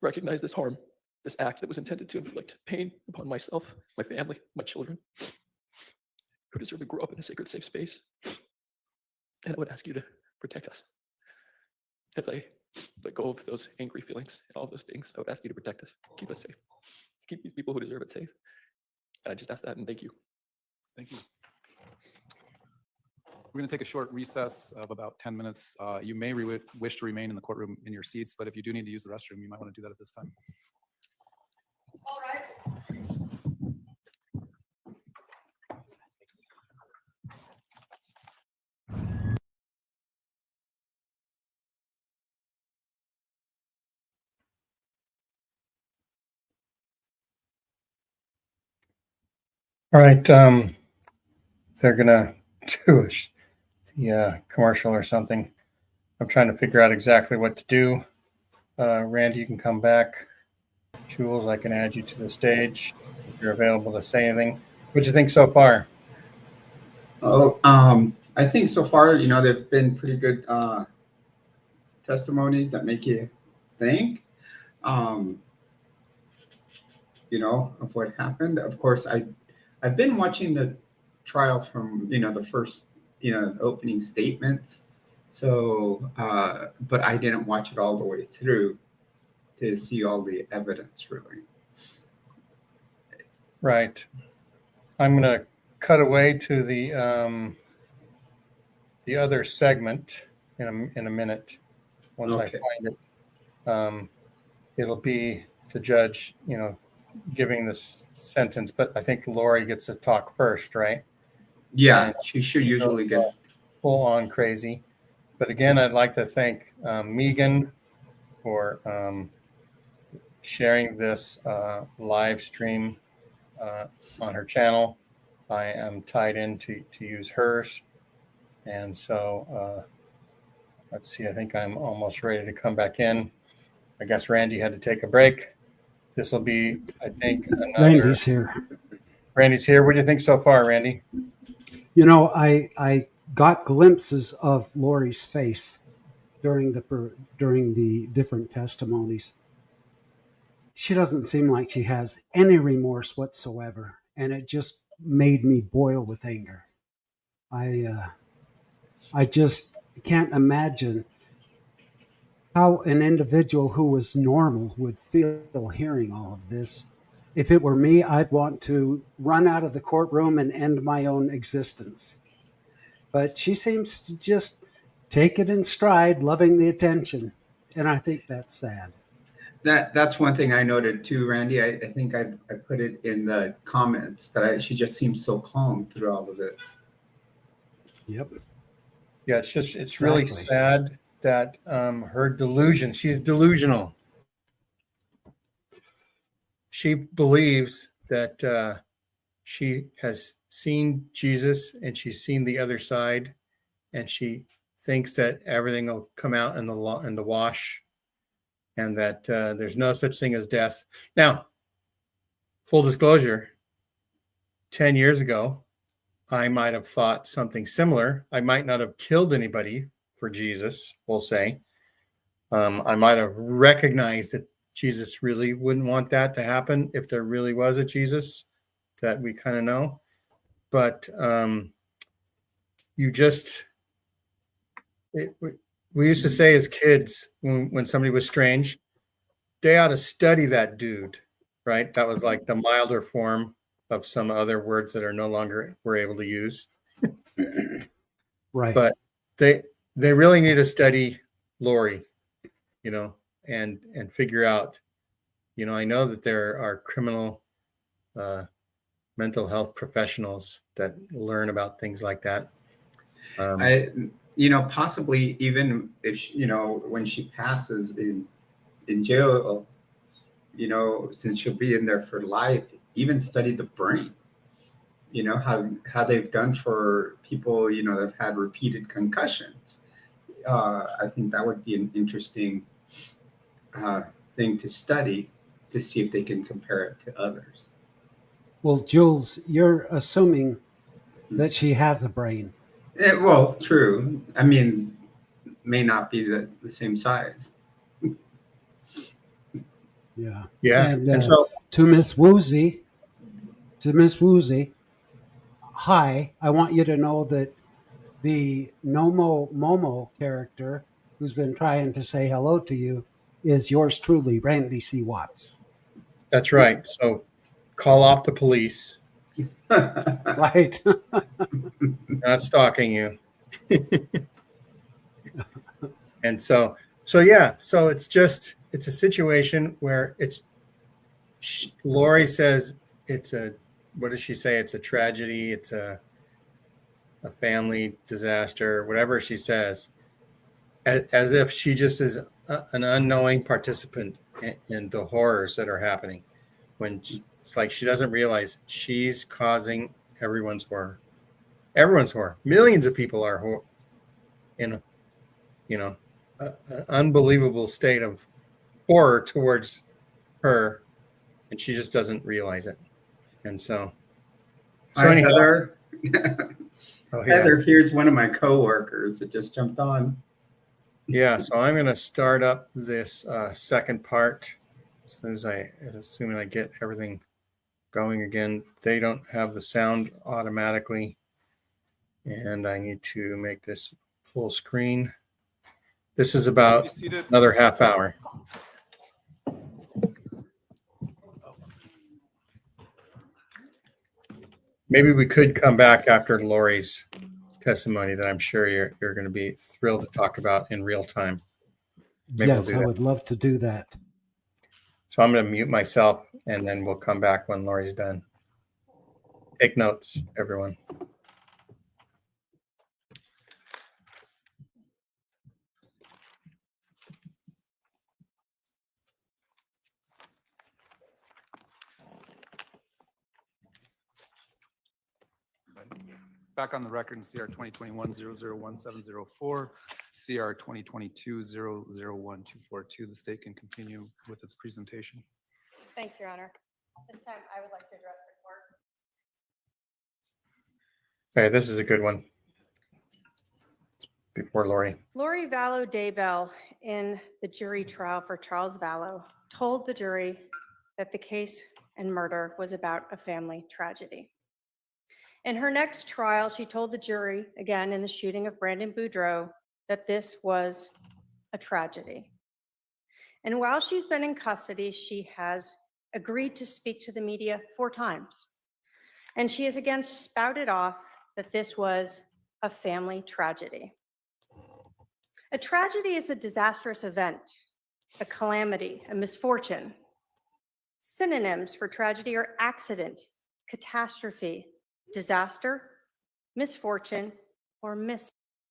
recognize this harm, this act that was intended to inflict pain upon myself, my family, my children, who deserve to grow up in a sacred, safe space. And I would ask you to protect us. As I let go of those angry feelings and all of those things, I would ask you to protect us, keep us safe, keep these people who deserve it safe. And I just ask that and thank you. Thank you. We're going to take a short recess of about 10 minutes. You may wish to remain in the courtroom in your seats, but if you do need to use the restroom, you might want to do that at this time. All right. All right, they're gonna do the commercial or something. I'm trying to figure out exactly what to do. Randy, you can come back. Jules, I can add you to the stage if you're available to say anything. What'd you think so far? Oh, I think so far, they've been pretty good testimonies that make you think, of what happened. Of course, I've been watching the trial from, the first, opening statements. So, but I didn't watch it all the way through to see all the evidence, really. Right. I'm going to cut away to the other segment in a minute. Once I find it, it'll be the judge, giving this sentence. But I think Lori gets to talk first, right? Yeah, and she should usually get full on crazy. But again, I'd like to thank Megan for sharing this live stream on her channel. I am tied in to use hers. And so let's see, I think I'm almost ready to come back in. I guess Randy had to take a break. This will be, I think, another... Randy's here. Randy's here. What do you think so far, Randy? I got glimpses of Lori's face during the different testimonies. She doesn't seem like she has any remorse whatsoever, and it just made me boil with anger. I just can't imagine how an individual who was normal would feel hearing all of this. If it were me, I'd want to run out of the courtroom and end my own existence. But she seems to just take it in stride, loving the attention. And I think that's sad. That's one thing I noted too, Randy. I think I put it in the comments that she just seems so calm through all of this. Yep. Yeah, it's really sad that her delusion, she's delusional. She believes that she has seen Jesus and she's seen the other side, and she thinks that everything will come out in the wash, and that there's no such thing as death. Now, full disclosure, 10 years ago, I might have thought something similar. I might not have killed anybody for Jesus, we'll say. I might have recognized that Jesus really wouldn't want that to happen if there really was a Jesus that we kind of know. But we used to say as kids when somebody was strange, they ought to study that dude, right? That was like the milder form of some other words that are no longer we're able to use. Right. But they really need to study Lori, and figure out, I know that there are criminal mental health professionals that learn about things like that. Possibly even if, when she passes in jail, since she'll be in there for life, even study the brain, how they've done for people, that have had repeated concussions. I think that would be an interesting thing to study to see if they can compare it to others. Well, Jules, you're assuming that she has a brain. Well, true. I mean, may not be the same size. Yeah. Yeah. And so to Miss Woozy, hi, I want you to know that the Nomo Momo character who's been trying to say hello to you is yours truly, Randy C. Watts. that's right. So call off the police. Right. Not stalking you. And so yeah, so it's a situation where Lori says what does she say? It's a tragedy. It's a family disaster, whatever she says, as if she just is an unknowing participant in the horrors that are happening, when it's like she doesn't realize she's causing everyone's horror. Millions of people are in an unbelievable state of horror towards her, and she just doesn't realize it. And so Hi, Heather. Oh, yeah. Heather, here's one of my coworkers that just jumped on. Yeah, so I'm going to start up this second part as soon as assuming I get everything going again. They don't have the sound automatically, and I need to make this full screen. This is about another half hour. Maybe we could come back after Lori's testimony that I'm sure you're going to be thrilled to talk about in real time. Maybe Yes, I would love to do that. So I'm going to mute myself, and then we'll come back when Lori's done. Take notes, everyone. Back on the record in CR 2021-001704, CR 2022-001242. The state can continue with its presentation. Thank you, Your Honor. This time, I would like to address the court. Okay, this is a good one. Before Lori. Lori Vallow Daybell, in the jury trial for Charles Vallow, told the jury that the case and murder was about a family tragedy. In her next trial, she told the jury, again in the shooting of Brandon Boudreaux, that this was a tragedy. And while she's been in custody, she has agreed to speak to the media 4 times. And she has again spouted off that this was a family tragedy. A tragedy is a disastrous event, a calamity, a misfortune. Synonyms for tragedy are accident, catastrophe, disaster, misfortune, or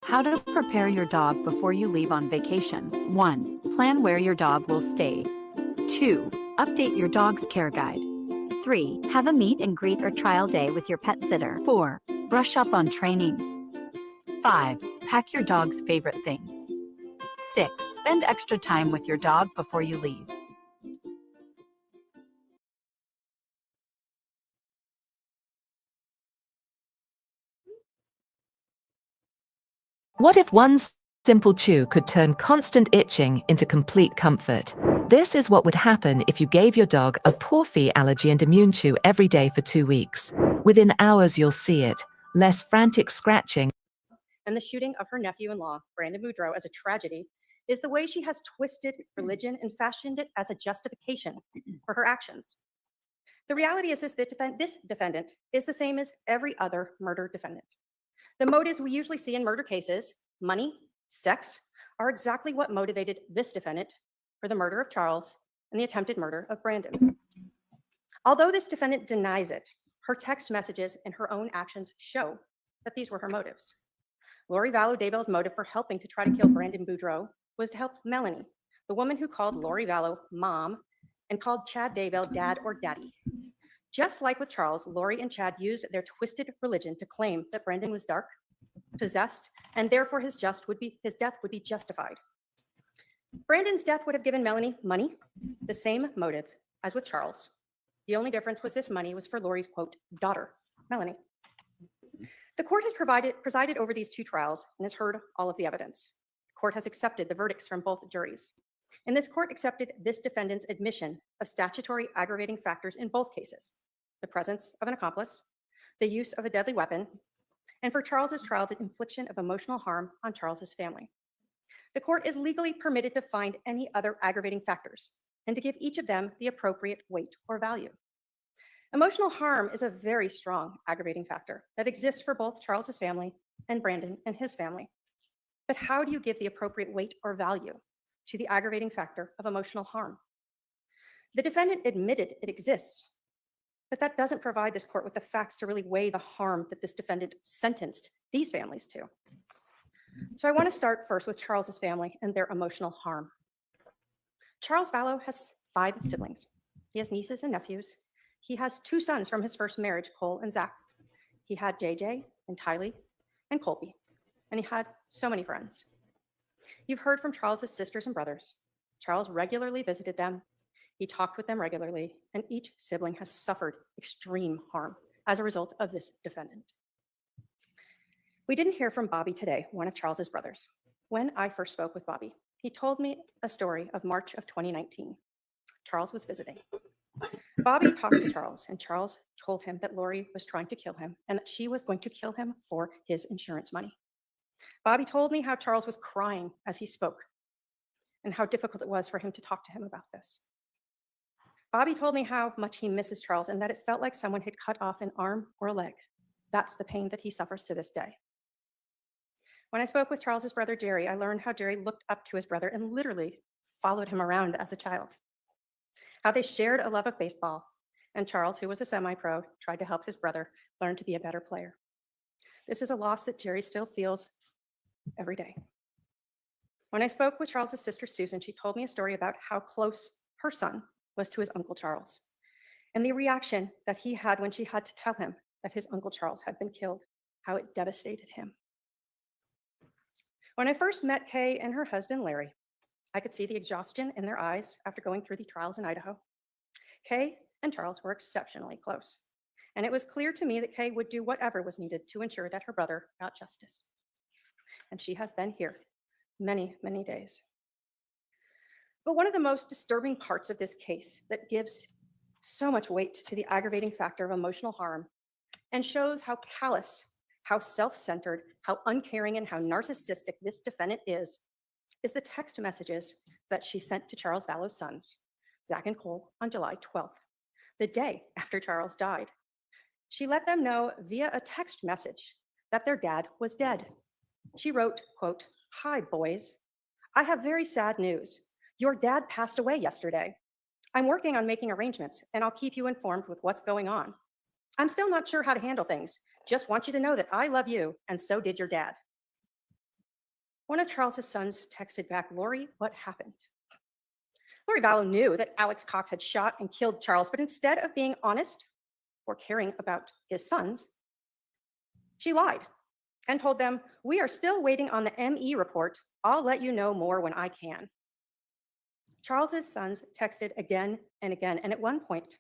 How to prepare your dog before you leave on vacation. 1. Plan where your dog will stay. 2. Update your dog's care guide. 3. Have a meet and greet or trial day with your pet sitter. 4. Brush up on training. 5. Pack your dog's favorite things. 6. Spend extra time with your dog before you leave. What if one simple chew could turn constant itching into complete comfort? This is what would happen if you gave your dog a Porphy allergy and immune chew every day for 2 weeks. Within hours, you'll see it. Less frantic scratching. And the shooting of her nephew-in-law, Brandon Boudreaux, as a tragedy is the way she has twisted religion and fashioned it as a justification for her actions. The reality is this defendant is the same as every other murder defendant. The motives we usually see in murder cases, money, sex, are exactly what motivated this defendant for the murder of Charles and the attempted murder of Brandon. Although this defendant denies it, Her text messages and her own actions show that these were her motives. Lori Vallow Daybell's motive for helping to try to kill Brandon Boudreaux was to help Melanie, the woman who called Lori Vallow mom and called Chad Daybell dad or daddy. Just like with Charles, Lori and Chad used their twisted religion to claim that Brandon was dark, possessed, and therefore his death would be justified. Brandon's death would have given Melanie money, the same motive as with Charles. The only difference was this money was for Lori's, quote, daughter, Melanie. The court has presided over these two trials and has heard all of the evidence. The court has accepted the verdicts from both juries. And this court accepted this defendant's admission of statutory aggravating factors in both cases: the presence of an accomplice, the use of a deadly weapon, and for Charles's trial, the infliction of emotional harm on Charles's family. The court is legally permitted to find any other aggravating factors and to give each of them the appropriate weight or value. Emotional harm is a very strong aggravating factor that exists for both Charles's family and Brandon and his family. But how do you give the appropriate weight or value to the aggravating factor of emotional harm? The defendant admitted it exists, but that doesn't provide this court with the facts to really weigh the harm that this defendant sentenced these families to. So I want to start first with Charles's family and their emotional harm. Charles Vallow has 5 siblings. He has nieces and nephews. He has 2 sons from his first marriage, Cole and Zach. He had JJ and Tylee and Colby, and he had so many friends. You've heard from Charles's sisters and brothers. Charles regularly visited them. He talked with them regularly, and each sibling has suffered extreme harm as a result of this defendant. We didn't hear from Bobby today, one of Charles's brothers. When I first spoke with Bobby, he told me a story of March of 2019. Charles was visiting. Bobby talked to Charles, and Charles told him that Lori was trying to kill him and that she was going to kill him for his insurance money. Bobby told me how Charles was crying as he spoke and how difficult it was for him to talk to him about this. Bobby told me how much he misses Charles and that it felt like someone had cut off an arm or a leg. That's the pain that he suffers to this day. When I spoke with Charles's brother, Jerry, I learned how Jerry looked up to his brother and literally followed him around as a child. How they shared a love of baseball, and Charles, who was a semi-pro, tried to help his brother learn to be a better player. This is a loss that Jerry still feels every day. When I spoke with Charles's sister, Susan, she told me a story about how close her son was to his Uncle Charles and the reaction that he had when she had to tell him that his Uncle Charles had been killed, how it devastated him. When I first met Kay and her husband, Larry, I could see the exhaustion in their eyes after going through the trials in Idaho. Kay and Charles were exceptionally close, and it was clear to me that Kay would do whatever was needed to ensure that her brother got justice. And she has been here many, many days. But one of the most disturbing parts of this case that gives so much weight to the aggravating factor of emotional harm and shows how callous, how self-centered, how uncaring, and how narcissistic this defendant is the text messages that she sent to Charles Vallow's sons, Zach and Cole, on July 12th, the day after Charles died. She let them know via a text message that their dad was dead. She wrote, quote, "Hi, boys. I have very sad news. Your dad passed away yesterday. I'm working on making arrangements, and I'll keep you informed with what's going on. I'm still not sure how to handle things. Just want you to know that I love you, and so did your dad." One of Charles's sons texted back, "Lori, what happened?" Lori Vallow knew that Alex Cox had shot and killed Charles, but instead of being honest or caring about his sons, she lied and told them, "We are still waiting on the ME report. I'll let you know more when I can." Charles's sons texted again and again, and at one point,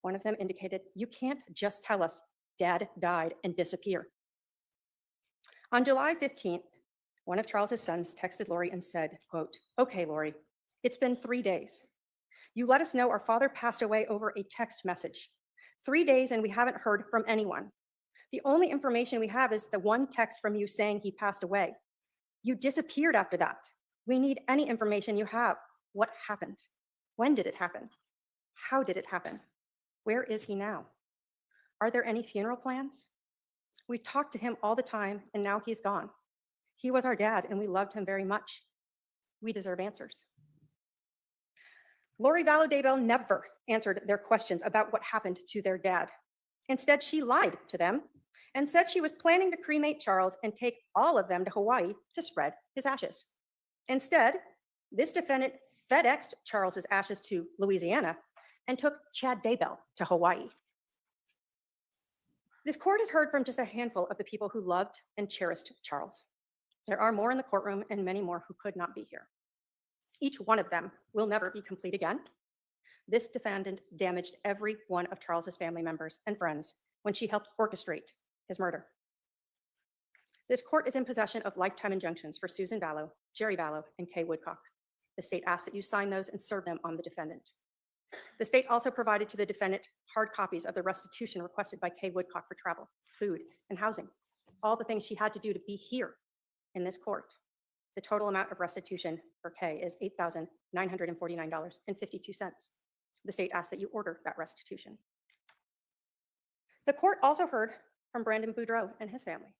one of them indicated, "You can't just tell us Dad died and disappear." On July 15th, one of Charles's sons texted Lori and said, quote, "Okay, Lori, it's been 3 days. You let us know our father passed away over a text message. 3 days and we haven't heard from anyone. The only information we have is the one text from you saying he passed away. You disappeared after that. We need any information you have. What happened? When did it happen? How did it happen? Where is he now? Are there any funeral plans? We talked to him all the time and now he's gone. He was our dad and we loved him very much. We deserve answers." Lori Vallow Daybell never answered their questions about what happened to their dad. Instead, she lied to them and said she was planning to cremate Charles and take all of them to Hawaii to spread his ashes. Instead, this defendant FedExed Charles's ashes to Louisiana and took Chad Daybell to Hawaii. This court has heard from just a handful of the people who loved and cherished Charles. There are more in the courtroom and many more who could not be here. Each one of them will never be complete again. This defendant damaged every one of Charles's family members and friends when she helped orchestrate his murder. This court is in possession of lifetime injunctions for Susan Vallow, Jerry Vallow, and Kay Woodcock. The state asks that you sign those and serve them on the defendant. The state also provided to the defendant hard copies of the restitution requested by Kay Woodcock for travel, food, and housing, all the things she had to do to be here in this court. The total amount of restitution for Kay is $8,949.52. The state asks that you order that restitution. The court also heard from Brandon Boudreaux and his family.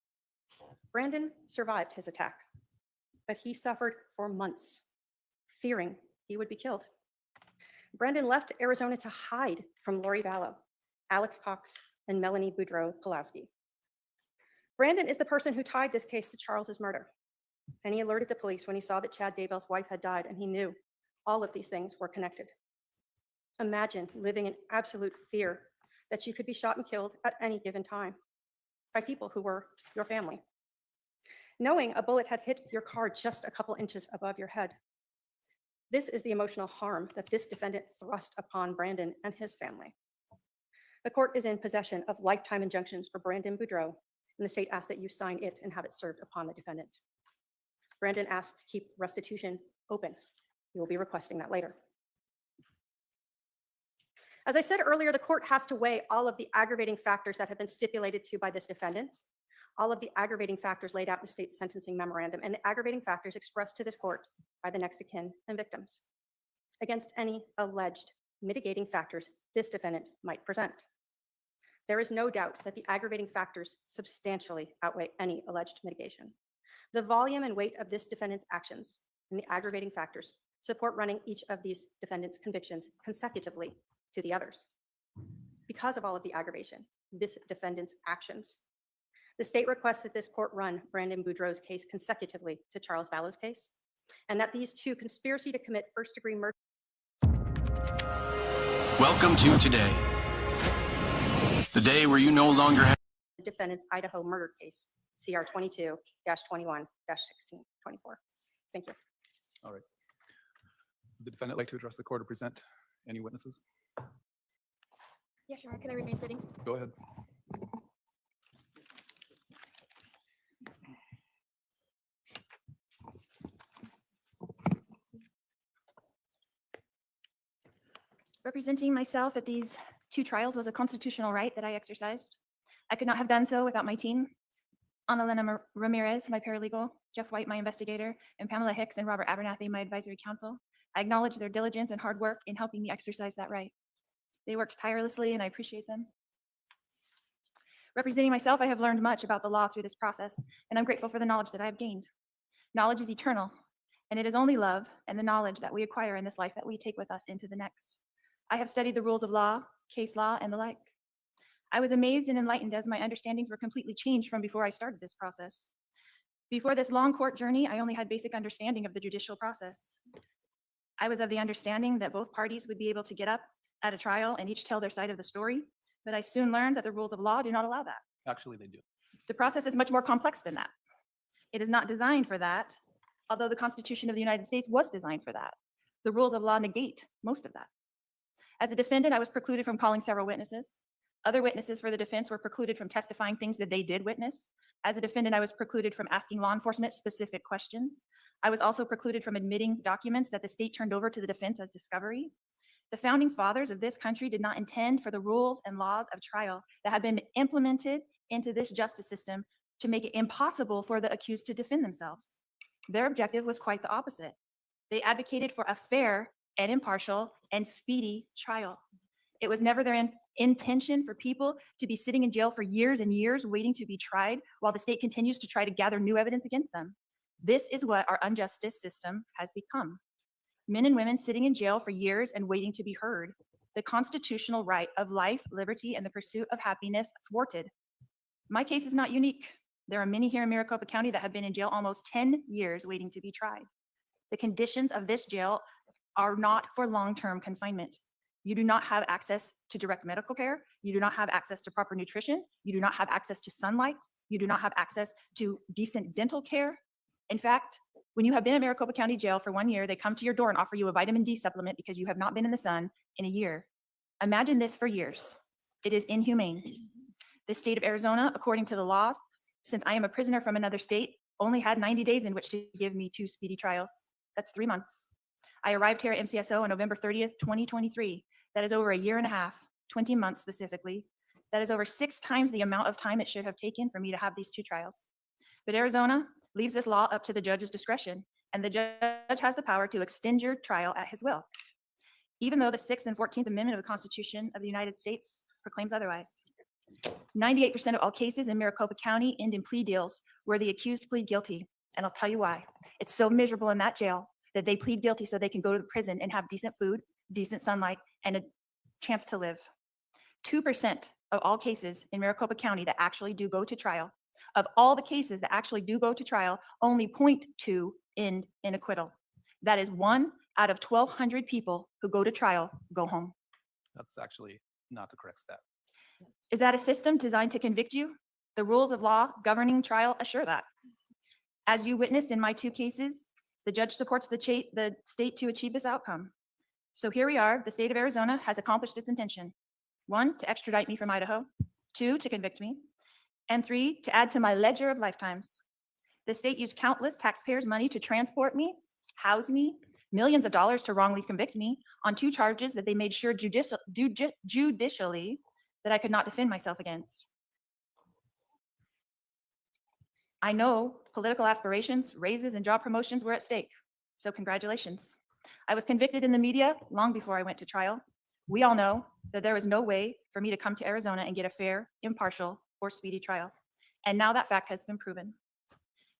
Brandon survived his attack, but he suffered for months, fearing he would be killed. Brandon left Arizona to hide from Lori Vallow, Alex Cox, and Melanie Boudreaux-Pulowski. Brandon is the person who tied this case to Charles's murder, and he alerted the police when he saw that Chad Daybell's wife had died, and he knew all of these things were connected. Imagine living in absolute fear that you could be shot and killed at any given time by people who were your family. Knowing a bullet had hit your car just a couple inches above your head. This is the emotional harm that this defendant thrust upon Brandon and his family. The court is in possession of lifetime injunctions for Brandon Boudreaux, and the state asks that you sign it and have it served upon the defendant. Brandon asks to keep restitution open. You will be requesting that later. As I said earlier, the court has to weigh all of the aggravating factors that have been stipulated to by this defendant, all of the aggravating factors laid out in the state's sentencing memorandum, and the aggravating factors expressed to this court by the next of kin and victims, against any alleged mitigating factors this defendant might present. There is no doubt that the aggravating factors substantially outweigh any alleged mitigation. The volume and weight of this defendant's actions and the aggravating factors support running each of these defendants' convictions consecutively to the others. Because of all of the aggravation, this defendant's actions, the state requests that this court run Brandon Boudreaux's case consecutively to Charles Vallow's case, and that these two conspiracy to commit first-degree murder. Welcome to today, the day where you no longer have The defendant's Idaho murder case, CR 22-21-1624. Thank you. All right. Would the defendant like to address the court or present any witnesses? Yeah, sure. Can I remain sitting? Go ahead. Representing myself at these two trials was a constitutional right that I exercised. I could not have done so without my team. Annalena Ramirez, my paralegal, Jeff White, my investigator, and Pamela Hicks and Robert Abernathy, my advisory counsel. I acknowledge their diligence and hard work in helping me exercise that right. They worked tirelessly and I appreciate them. Representing myself, I have learned much about the law through this process, and I'm grateful for the knowledge that I have gained. Knowledge is eternal, and it is only love and the knowledge that we acquire in this life that we take with us into the next. I have studied the rules of law, case law, and the like. I was amazed and enlightened as my understandings were completely changed from before I started this process. Before this long court journey, I only had basic understanding of the judicial process. I was of the understanding that both parties would be able to get up at a trial and each tell their side of the story, but I soon learned that the rules of law do not allow that. Actually, they do. The process is much more complex than that. It is not designed for that, although the Constitution of the United States was designed for that. The rules of law negate most of that. As a defendant, I was precluded from calling several witnesses. Other witnesses for the defense were precluded from testifying things that they did witness. As a defendant, I was precluded from asking law enforcement specific questions. I was also precluded from admitting documents that the state turned over to the defense as discovery. The founding fathers of this country did not intend for the rules and laws of trial that have been implemented into this justice system to make it impossible for the accused to defend themselves. Their objective was quite the opposite. They advocated for a fair and impartial and speedy trial. It was never their intention for people to be sitting in jail for years and years waiting to be tried while the state continues to try to gather new evidence against them. This is what our unjustice system has become. Men and women sitting in jail for years and waiting to be heard. the constitutional right of life, liberty, and the pursuit of happiness thwarted. My case is not unique. There are many here in Maricopa County that have been in jail almost 10 years waiting to be tried. The conditions of this jail are not for long-term confinement. You do not have access to direct medical care. You do not have access to proper nutrition. You do not have access to sunlight. You do not have access to decent dental care. In fact, when you have been in Maricopa County Jail for 1 year, they come to your door and offer you a vitamin D supplement because you have not been in the sun in a year. Imagine this for years. It is inhumane. The state of Arizona, according to the law, since I am a prisoner from another state, only had 90 days in which to give me 2 speedy trials. That's 3 months. I arrived here at MCSO on November 30th, 2023. That is over a year and a half, 20 months specifically. That is over 6 times the amount of time it should have taken for me to have these 2 trials. But Arizona leaves this law up to the judge's discretion, and the judge has the power to extend your trial at his will, even though the 6th and 14th Amendment of the Constitution of the United States proclaims otherwise. 98% of all cases in Maricopa County end in plea deals where the accused plead guilty, and I'll tell you why. It's so miserable in that jail that they plead guilty so they can go to the prison and have decent food, decent sunlight, and a chance to live. 2% of all cases in Maricopa County that actually do go to trial, of all the cases that actually do go to trial, only 0.2 end in acquittal. That is 1 out of 1,200 people who go to trial go home. That's actually not the correct stat. Is that a system designed to convict you? The rules of law governing trial assure that. As you witnessed in my 2 cases, the judge supports the state to achieve this outcome. So here we are, the state of Arizona has accomplished its intention. 1, to extradite me from Idaho. 2, to convict me. And 3, to add to my ledger of lifetimes. The state used countless taxpayers' money to transport me, house me, millions of dollars to wrongly convict me on 2 charges that they made sure judicially that I could not defend myself against. I know political aspirations, raises, and job promotions were at stake, so congratulations. I was convicted in the media long before I went to trial. We all know that there was no way for me to come to Arizona and get a fair, impartial, or speedy trial. And now that fact has been proven.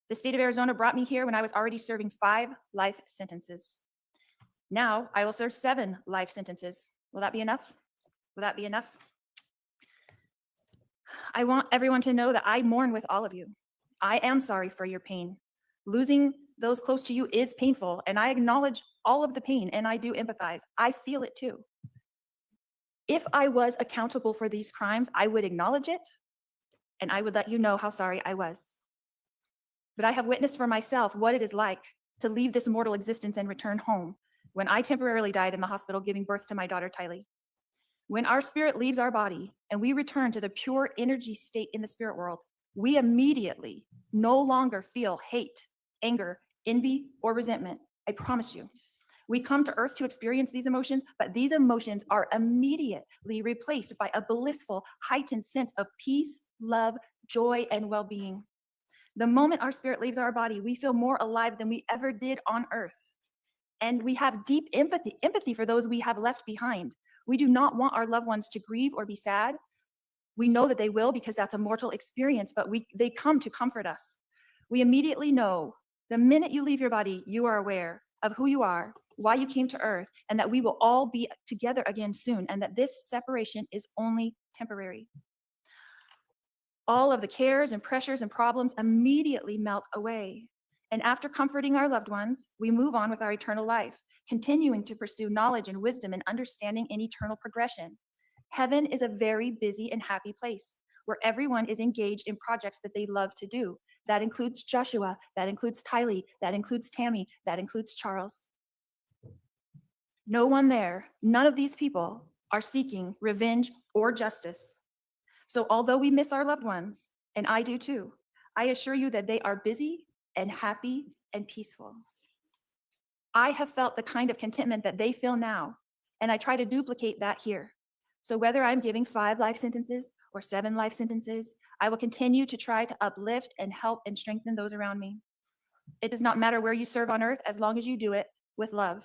The state of Arizona brought me here when I was already serving 5 life sentences. Now I will serve 7 life sentences. Will that be enough? Will that be enough? I want everyone to know that I mourn with all of you. I am sorry for your pain. Losing those close to you is painful, and I acknowledge all of the pain, and I do empathize. I feel it too. If I was accountable for these crimes, I would acknowledge it, and I would let you know how sorry I was. But I have witnessed for myself what it is like to leave this mortal existence and return home when I temporarily died in the hospital giving birth to my daughter, Tylee. When our spirit leaves our body and we return to the pure energy state in the spirit world, we immediately no longer feel hate, anger, envy, or resentment. I promise you. We come to earth to experience these emotions, but these emotions are immediately replaced by a blissful, heightened sense of peace, love, joy, and well-being. The moment our spirit leaves our body, we feel more alive than we ever did on earth. And we have deep empathy for those we have left behind. We do not want our loved ones to grieve or be sad. We know that they will because that's a mortal experience, but they come to comfort us. We immediately know the minute you leave your body, you are aware of who you are, why you came to earth, and that we will all be together again soon, and that this separation is only temporary. All of the cares and pressures and problems immediately melt away. And after comforting our loved ones, we move on with our eternal life, continuing to pursue knowledge and wisdom and understanding in eternal progression. Heaven is a very busy and happy place where everyone is engaged in projects that they love to do. That includes Joshua, that includes Tylee, that includes Tammy, that includes Charles. No one there, none of these people are seeking revenge or justice. So although we miss our loved ones, and I do too, I assure you that they are busy and happy and peaceful. I have felt the kind of contentment that they feel now, and I try to duplicate that here. So whether I'm giving 5 life sentences or 7 life sentences, I will continue to try to uplift and help and strengthen those around me. It does not matter where you serve on earth as long as you do it with love.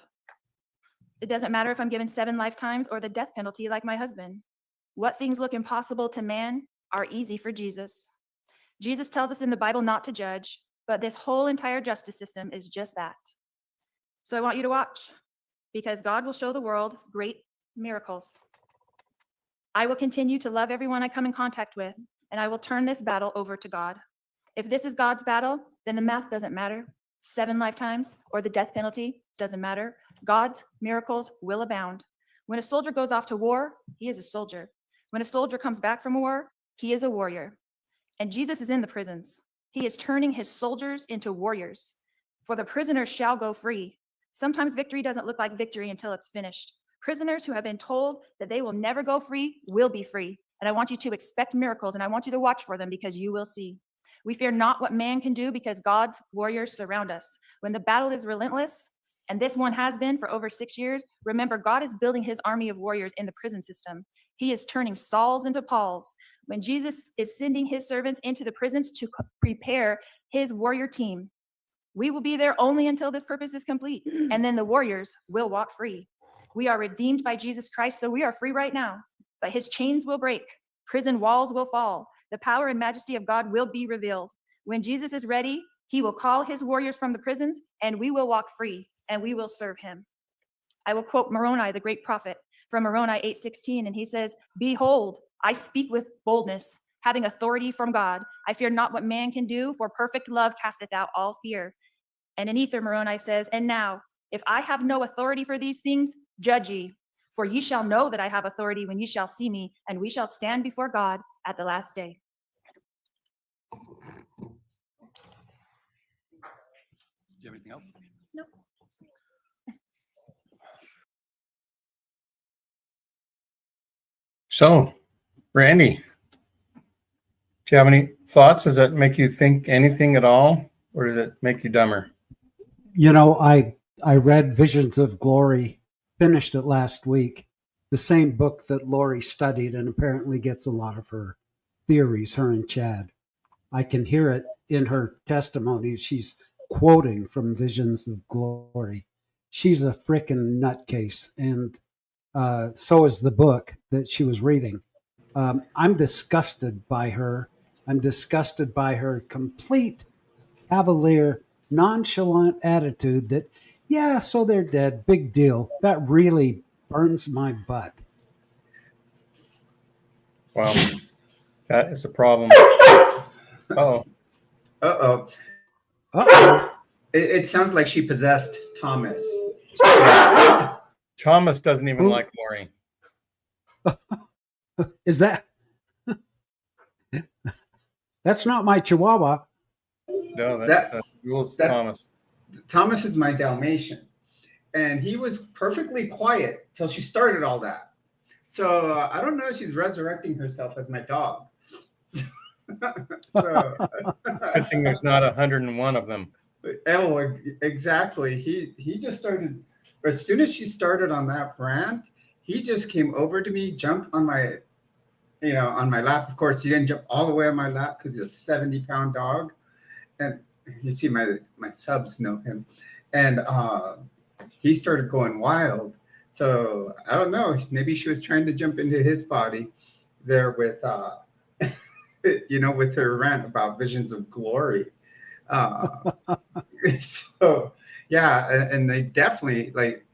It doesn't matter if I'm given 7 lifetimes or the death penalty like my husband. What things look impossible to man are easy for Jesus. Jesus tells us in the Bible not to judge, but this whole entire justice system is just that. So I want you to watch, because God will show the world great miracles. I will continue to love everyone I come in contact with, and I will turn this battle over to God. If this is God's battle, then the math doesn't matter. 7 lifetimes or the death penalty doesn't matter. God's miracles will abound. When a soldier goes off to war, he is a soldier. When a soldier comes back from war, he is a warrior. And Jesus is in the prisons. He is turning his soldiers into warriors. For the prisoners shall go free. Sometimes victory doesn't look like victory until it's finished. Prisoners who have been told that they will never go free will be free. And I want you to expect miracles, and I want you to watch for them, because you will see. We fear not what man can do, because God's warriors surround us. When the battle is relentless, and this one has been for over 6 years, remember, God is building his army of warriors in the prison system. He is turning Sauls into Pauls. When Jesus is sending his servants into the prisons to prepare his warrior team, we will be there only until this purpose is complete, and then the warriors will walk free. We are redeemed by Jesus Christ, so we are free right now, but his chains will break. Prison walls will fall. The power and majesty of God will be revealed. When Jesus is ready, he will call his warriors from the prisons, and we will walk free, and we will serve him. I will quote Moroni, the great prophet, from Moroni 8:16, and he says, "Behold, I speak with boldness, having authority from God. I fear not what man can do, for perfect love casteth out all fear." And in Ether, Moroni says, "And now, if I have no authority for these things, judge ye. For ye shall know that I have authority when ye shall see me, and we shall stand before God at the last day." Do you have anything else? Nope. So, Randy, do you have any thoughts? Does that make you think anything at all, or does it make you dumber? You know, I read Visions of Glory, finished it last week, the same book that Lori studied and apparently gets a lot of her theories, her and Chad. I can hear it in her testimony. She's quoting from Visions of Glory. She's a frickin' nutcase, and so is the book that she was reading. I'm disgusted by her. I'm disgusted by her complete cavalier, nonchalant attitude that, yeah, so they're dead, big deal. That really burns my butt. Wow, that is a problem. Uh-oh. Uh-oh. Uh-oh. It sounds like she possessed Thomas. Thomas doesn't even like Lori. Is that? That's not my Chihuahua. No, that's Jules Thomas. Thomas is my Dalmatian, and he was perfectly quiet till she started all that. So I don't know if she's resurrecting herself as my dog. Good thing there's not 101 of them. Oh, exactly. He just started, as soon as she started on that rant, he just came over to me, jumped on my, on my lap. Of course, he didn't jump all the way on my lap because he's a 70-pound dog. And you see my subs know him. And he started going wild. So I don't know, maybe she was trying to jump into his body there with, with her rant about Visions of Glory. So yeah, and they definitely,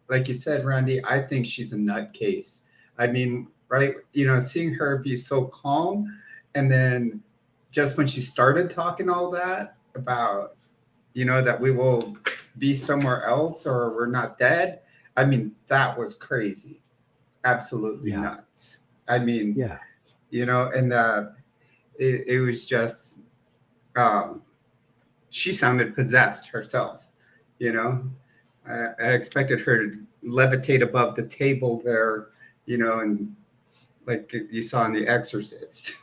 like you said, Randy, I think she's a nutcase. I mean, right, seeing her be so calm, and then just when she started talking all that about, that we will be somewhere else or we're not dead, I mean, that was crazy. Absolutely nuts. I mean, and it was just, she sounded possessed herself, I expected her to levitate above the table there, and like you saw in The Exorcist.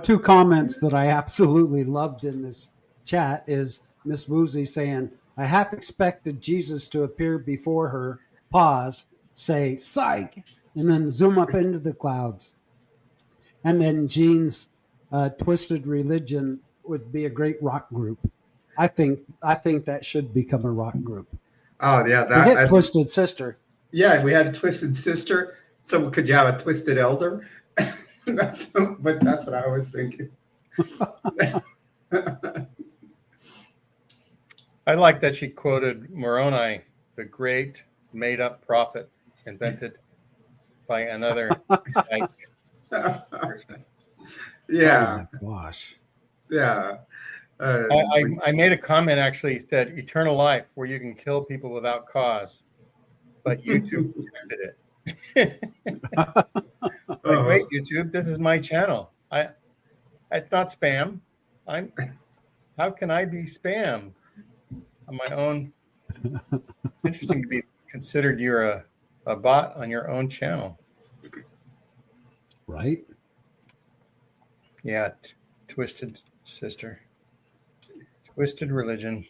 Two comments that I absolutely loved in this chat is Miss Woozy saying, "I half expected Jesus to appear before her, pause, say, psych, and then zoom up into the clouds." And then Jean's Twisted Religion would be a great rock group. I think that should become a rock group. Oh yeah, we had Twisted Sister. Yeah, we had a Twisted Sister. So could you have a Twisted Elder? But that's what I was thinking. I like that she quoted Moroni, the great made-up prophet invented by another psych person. Yeah. Oh my gosh. Yeah. I made a comment actually said eternal life where you can kill people without cause, but YouTube rejected it. Like, wait, YouTube, this is my channel. It's not spam. How can I be spam on my own? It's interesting to be considered you're a bot on your own channel. Right? Yeah, twisted sister. Twisted religion.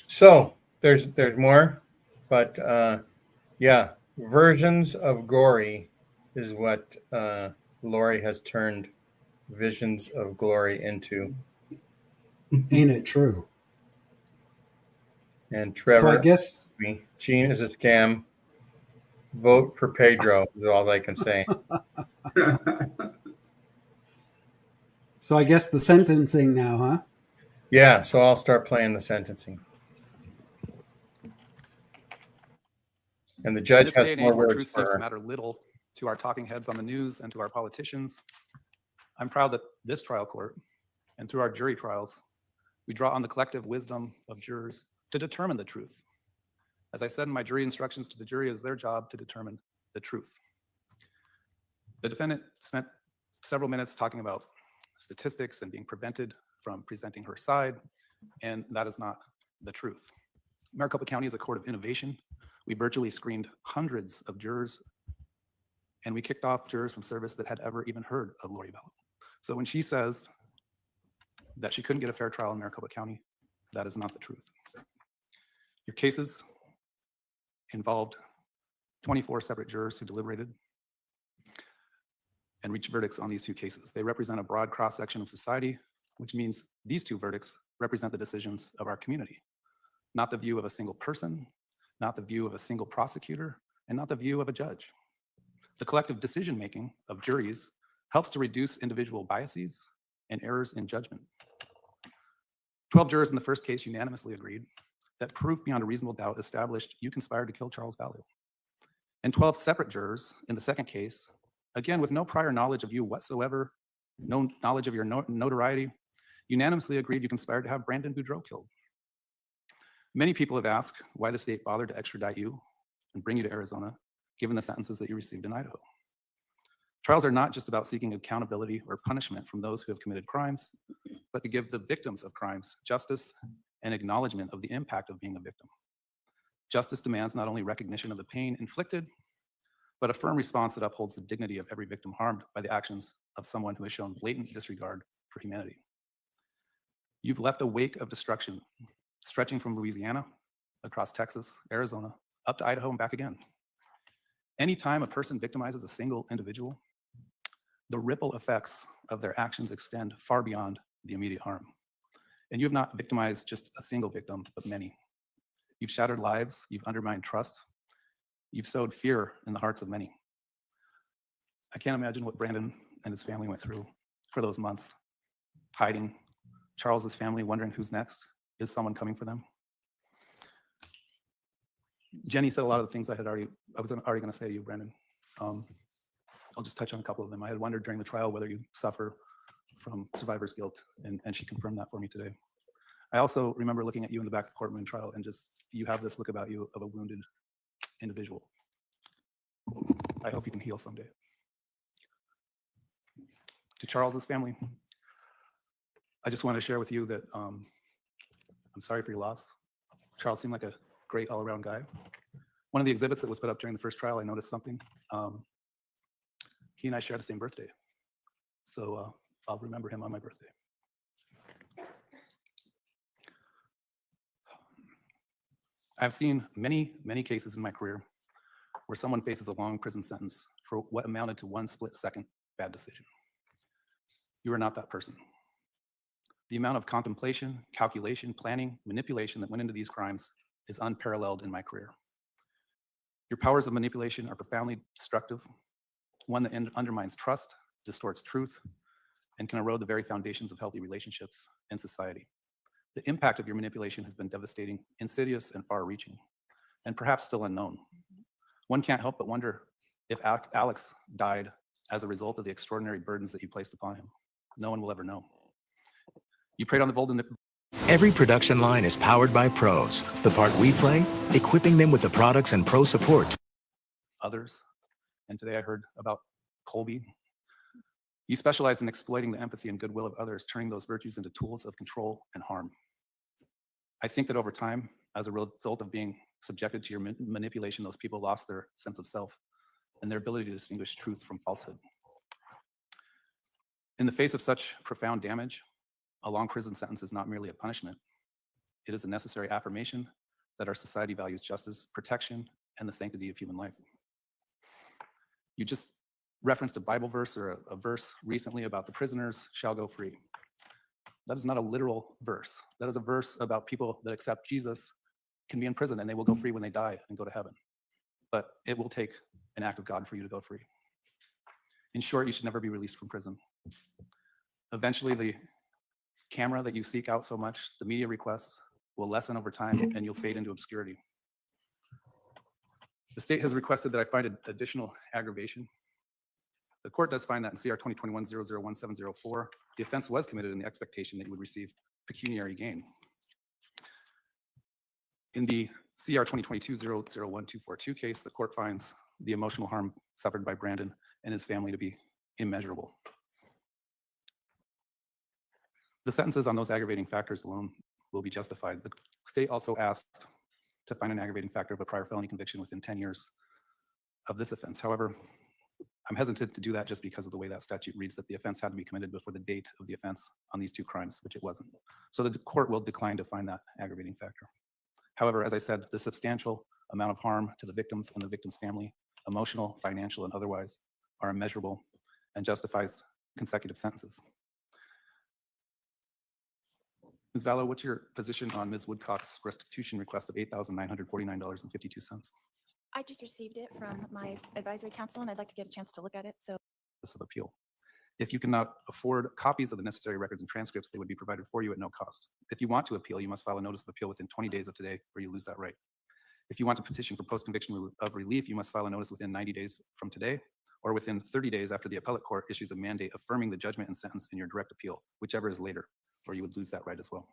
So there's more, but yeah, versions of gory is what Lori has turned visions of glory into. Ain't it true? And Trevor, So I guess Gene is a scam. Vote for Pedro is all I can say. So I guess the sentencing now, huh? Yeah, so I'll start playing the sentencing. And the In judge this has day and more age where words truth for seems to her. matter little to our talking heads on the news and to our politicians, I'm proud that this trial court and through our jury trials, we draw on the collective wisdom of jurors to determine the truth. As I said in my jury instructions to the jury, it is their job to determine the truth. The defendant spent several minutes talking about statistics and being prevented from presenting her side, and that is not the truth. Maricopa County is a court of innovation. We virtually screened hundreds of jurors, and we kicked off jurors from service that had ever even heard of Lori Vallow. So when she says that she couldn't get a fair trial in Maricopa County, that is not the truth. Your cases involved 24 separate jurors who deliberated and reached verdicts on these two cases. They represent a broad cross-section of society, which means these two verdicts represent the decisions of our community, not the view of a single person, not the view of a single prosecutor, and not the view of a judge. The collective decision-making of juries helps to reduce individual biases and errors in judgment. 12 jurors in the first case unanimously agreed that proof beyond a reasonable doubt established you conspired to kill Charles Vallow. And 12 separate jurors in the second case, again with no prior knowledge of you whatsoever, no knowledge of your notoriety, unanimously agreed you conspired to have Brandon Boudreaux killed. Many people have asked why the state bothered to extradite you and bring you to Arizona, given the sentences that you received in Idaho. Trials are not just about seeking accountability or punishment from those who have committed crimes, but to give the victims of crimes justice and acknowledgement of the impact of being a victim. Justice demands not only recognition of the pain inflicted, but a firm response that upholds the dignity of every victim harmed by the actions of someone who has shown blatant disregard for humanity. You've left a wake of destruction, stretching from Louisiana, across Texas, Arizona, up to Idaho and back again. Anytime a person victimizes a single individual, the ripple effects of their actions extend far beyond the immediate harm. And you have not victimized just a single victim, but many. You've shattered lives, you've undermined trust, you've sowed fear in the hearts of many. I can't imagine what Brandon and his family went through for those months, hiding, Charles's family wondering who's next, is someone coming for them? Jenny said a lot of the things I was already going to say to you, Brandon. I'll just touch on a couple of them. I had wondered during the trial whether you suffer from survivor's guilt, and she confirmed that for me today. I also remember looking at you in the back of the courtroom trial, and just, you have this look about you of a wounded individual. I hope you can heal someday. To Charles's family, I just want to share with you that I'm sorry for your loss. Charles seemed like a great all-around guy. One of the exhibits that was put up during the first trial, I noticed something. He and I share the same birthday. So I'll remember him on my birthday. I've seen many, many cases in my career where someone faces a long prison sentence for what amounted to one split-second bad decision. You are not that person. The amount of contemplation, calculation, planning, manipulation that went into these crimes is unparalleled in my career. Your powers of manipulation are profoundly destructive, one that undermines trust, distorts truth, and can erode the very foundations of healthy relationships in society. The impact of your manipulation has been devastating, insidious, and far-reaching. and perhaps still unknown. One can't help but wonder if Alex died as a result of the extraordinary burdens that you placed upon him. No one will ever know. You preyed on the vulnerable. Every production line is powered by pros. The part we play, equipping them with the products and pro support. Others. And today I heard about Colby. You specialized in exploiting the empathy and goodwill of others, turning those virtues into tools of control and harm. I think that over time, as a result of being subjected to your manipulation, those people lost their sense of self and their ability to distinguish truth from falsehood. In the face of such profound damage, a long prison sentence is not merely a punishment. It is a necessary affirmation that our society values justice, protection, and the sanctity of human life. You just referenced a Bible verse or a verse recently about the prisoners shall go free. That is not a literal verse. That is a verse about people that accept Jesus can be in prison and they will go free when they die and go to heaven. But it will take an act of God for you to go free. In short, you should never be released from prison. Eventually, the camera that you seek out so much, the media requests, will lessen over time and you'll fade into obscurity. The state has requested that I find additional aggravation. The court does find that in CR 2021-001704, the offense was committed in the expectation that you would receive pecuniary gain. In the CR 2022-001242 case, the court finds the emotional harm suffered by Brandon and his family to be immeasurable. The sentences on those aggravating factors alone will be justified. The state also asked to find an aggravating factor of a prior felony conviction within 10 years of this offense. However, I'm hesitant to do that just because of the way that statute reads that the offense had to be committed before the date of the offense on these two crimes, which it wasn't. So the court will decline to find that aggravating factor. However, as I said, the substantial amount of harm to the victims and the victim's family, emotional, financial, and otherwise, are immeasurable and justifies consecutive sentences. Ms. Vallow, what's your position on Ms. Woodcock's restitution request of $8,949.52? I just received it from my advisory council and I'd like to get a chance to look at it. So Of appeal. If you cannot afford copies of the necessary records and transcripts, they would be provided for you at no cost. If you want to appeal, you must file a notice of appeal within 20 days of today, or you lose that right. If you want to petition for post-conviction of relief, you must file a notice within 90 days from today, or within 30 days after the appellate court issues a mandate affirming the judgment and sentence in your direct appeal, whichever is later, or you would lose that right as well.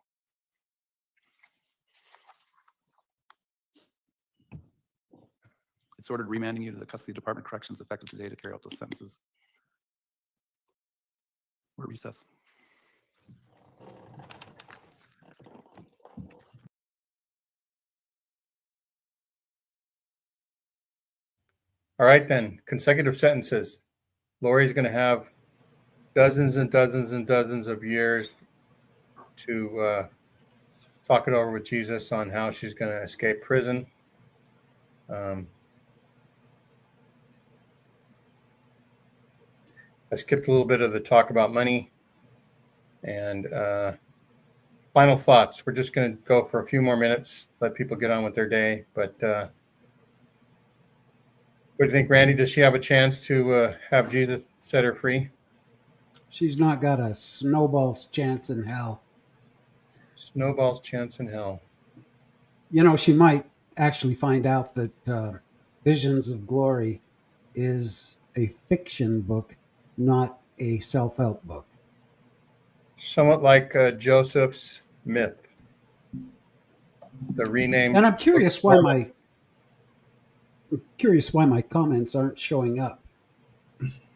It's ordered remanding you to the Custody Department of Corrections effective today to carry out those sentences. We're at recess. All right, then, consecutive sentences. Lori's going to have dozens and dozens and dozens of years to talk it over with Jesus on how she's going to escape prison. I skipped a little bit of the talk about money. And final thoughts. We're just going to go for a few more minutes, let people get on with their day. But what do you think, Randy? Does she have a chance to have Jesus set her free? She's not got a snowball's chance in hell. Snowball's chance in hell. You know, she might actually find out that Visions of Glory is a fiction book, not a self-help book. Somewhat like Joseph's myth. The rename. And I'm curious why my comments aren't showing up.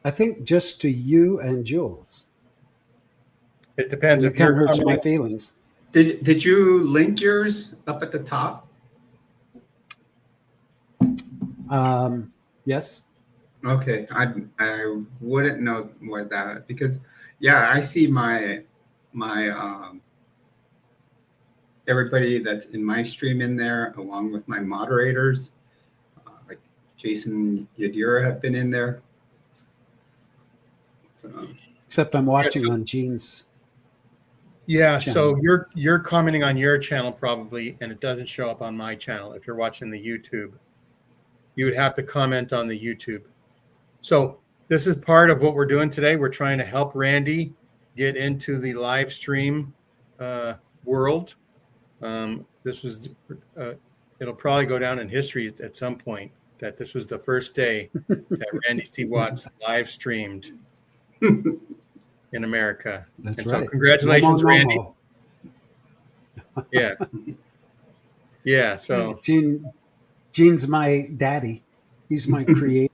I think just to you and Jules. It depends. It kind of hurts my feelings. Did you link yours up at the top? Yes. Okay, I wouldn't know what that, because yeah, I see my everybody that's in my stream in there, along with my moderators, like Jason Yadira have been in there. So, except I'm watching on Gene's. Yeah, channel. so you're commenting on your channel probably, and it doesn't show up on my channel. If you're watching the YouTube, you would have to comment on the YouTube. So this is part of what we're doing today. We're trying to help Randy get into the live stream world. This was it'll probably go down in history at some point that this was the first day that Randy C. Watts live streamed in America. That's and right. So congratulations, No more, no Randy. more. Yeah. Yeah. So Gene's my daddy. He's my creator.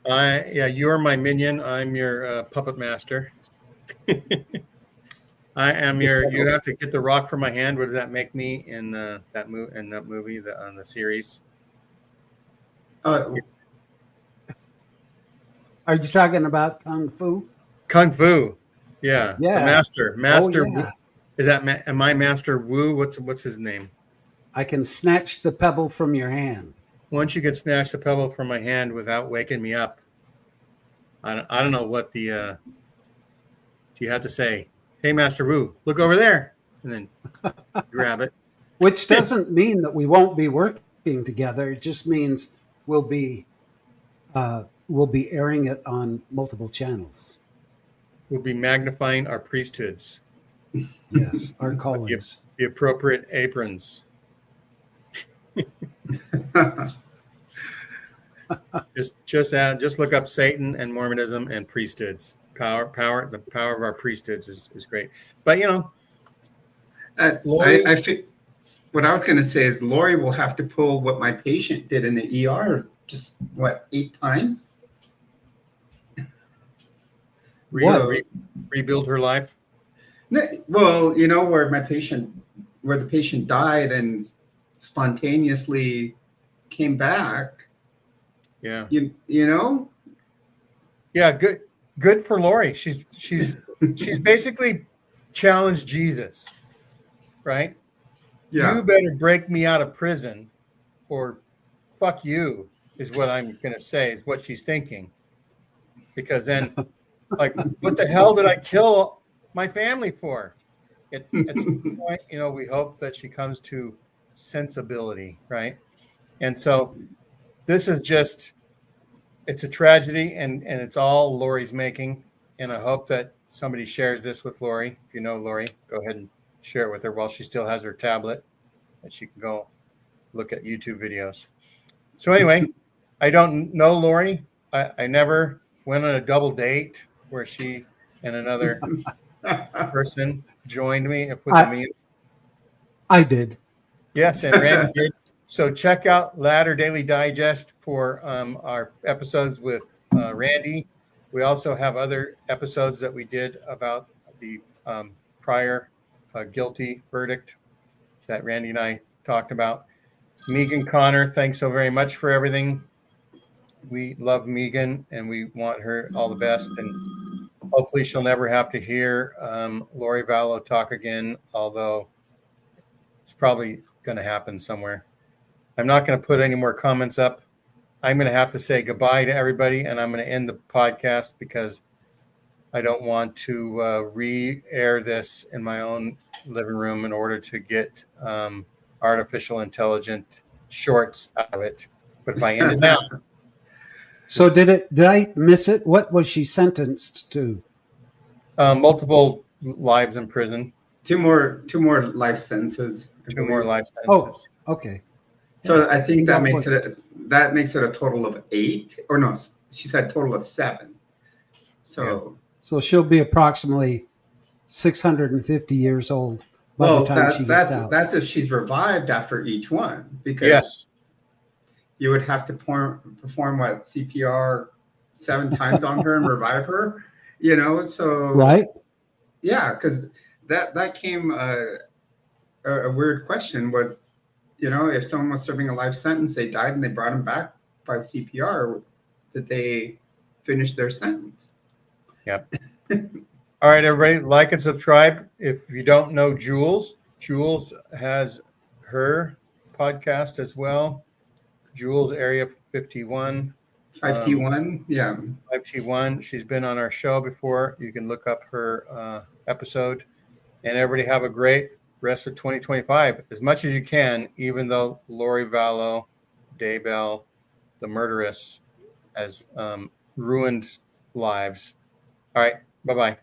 yeah, you're my minion. I'm your puppet master. I am your. You have to get the rock from my hand. What does that make me in that movie? In that movie, on the series. Are you talking about Kung Fu? Kung Fu. Yeah. Yeah. The master. Oh, yeah. Is that am I Master Wu? What's his name? I can snatch the pebble from your hand. Once you can snatch the pebble from my hand without waking me up, I don't know what the do you have to say? Hey, Master Wu, look over there, and then grab it. Which doesn't mean that we won't be working together. It just means we'll be airing it on multiple channels. We'll be magnifying our priesthoods. Yes, our callings. The appropriate aprons. just look up Satan and Mormonism and priesthoods. The power of our priesthoods is great. But Lori, I feel, what I was going to say is Lori will have to pull what my patient did in the ER, just 8 times. Rebuild her life. Well, where the patient died and spontaneously came back. Yeah. Yeah, good for Lori. She's basically challenged Jesus, right? Yeah. You better break me out of prison, or fuck you, is what I'm gonna say. Is what she's thinking, because then, like, what the hell did I kill my family for? At some point, we hope that she comes to sensibility, right? And so this is just, it's a tragedy, and it's all Lori's making. And I hope that somebody shares this with Lori. If you know Lori, go ahead and share it with her while she still has her tablet, and she can go look at YouTube videos. So anyway, I don't know Lori. I never went on a double date where she and another person joined me. I did. Yes, and Randy did. So check out Ladder Daily Digest for our episodes with Randy. We also have other episodes that we did about the prior guilty verdict that Randy and I talked about. Megan Connor, thanks so very much for everything. We love Megan, and we want her all the best. And hopefully she'll never have to hear Lori Vallow talk again, although it's probably going to happen somewhere. I'm not going to put any more comments up. I'm going to have to say goodbye to everybody, and I'm going to end the podcast because I don't want to re-air this in my own living room in order to get artificial intelligent shorts out of it. But if I end it now. So did I miss it? What was she sentenced to? Multiple lives in prison. Two more life sentences. Two more life sentences. Oh, okay. So I think that makes it a total of 8, or no, she said total of 7. So she'll be approximately 650 years old by the time she gets out. That's if she's revived after each one, because you would have to perform what, CPR 7 times on her and revive her, so right. Yeah, because that came a weird question was, if someone was serving a life sentence, they died and they brought them back by CPR, did they finish their sentence? Yep. All right, everybody, like and subscribe. If you don't know Jules has her podcast as well. Jules Area 51. 5T1, yeah. 5T1. She's been on our show before. You can look up her episode. And everybody have a great rest of 2025 as much as you can, even though Lori Vallow, Daybell, the murderess, has ruined lives. All right. Bye-bye. Bye.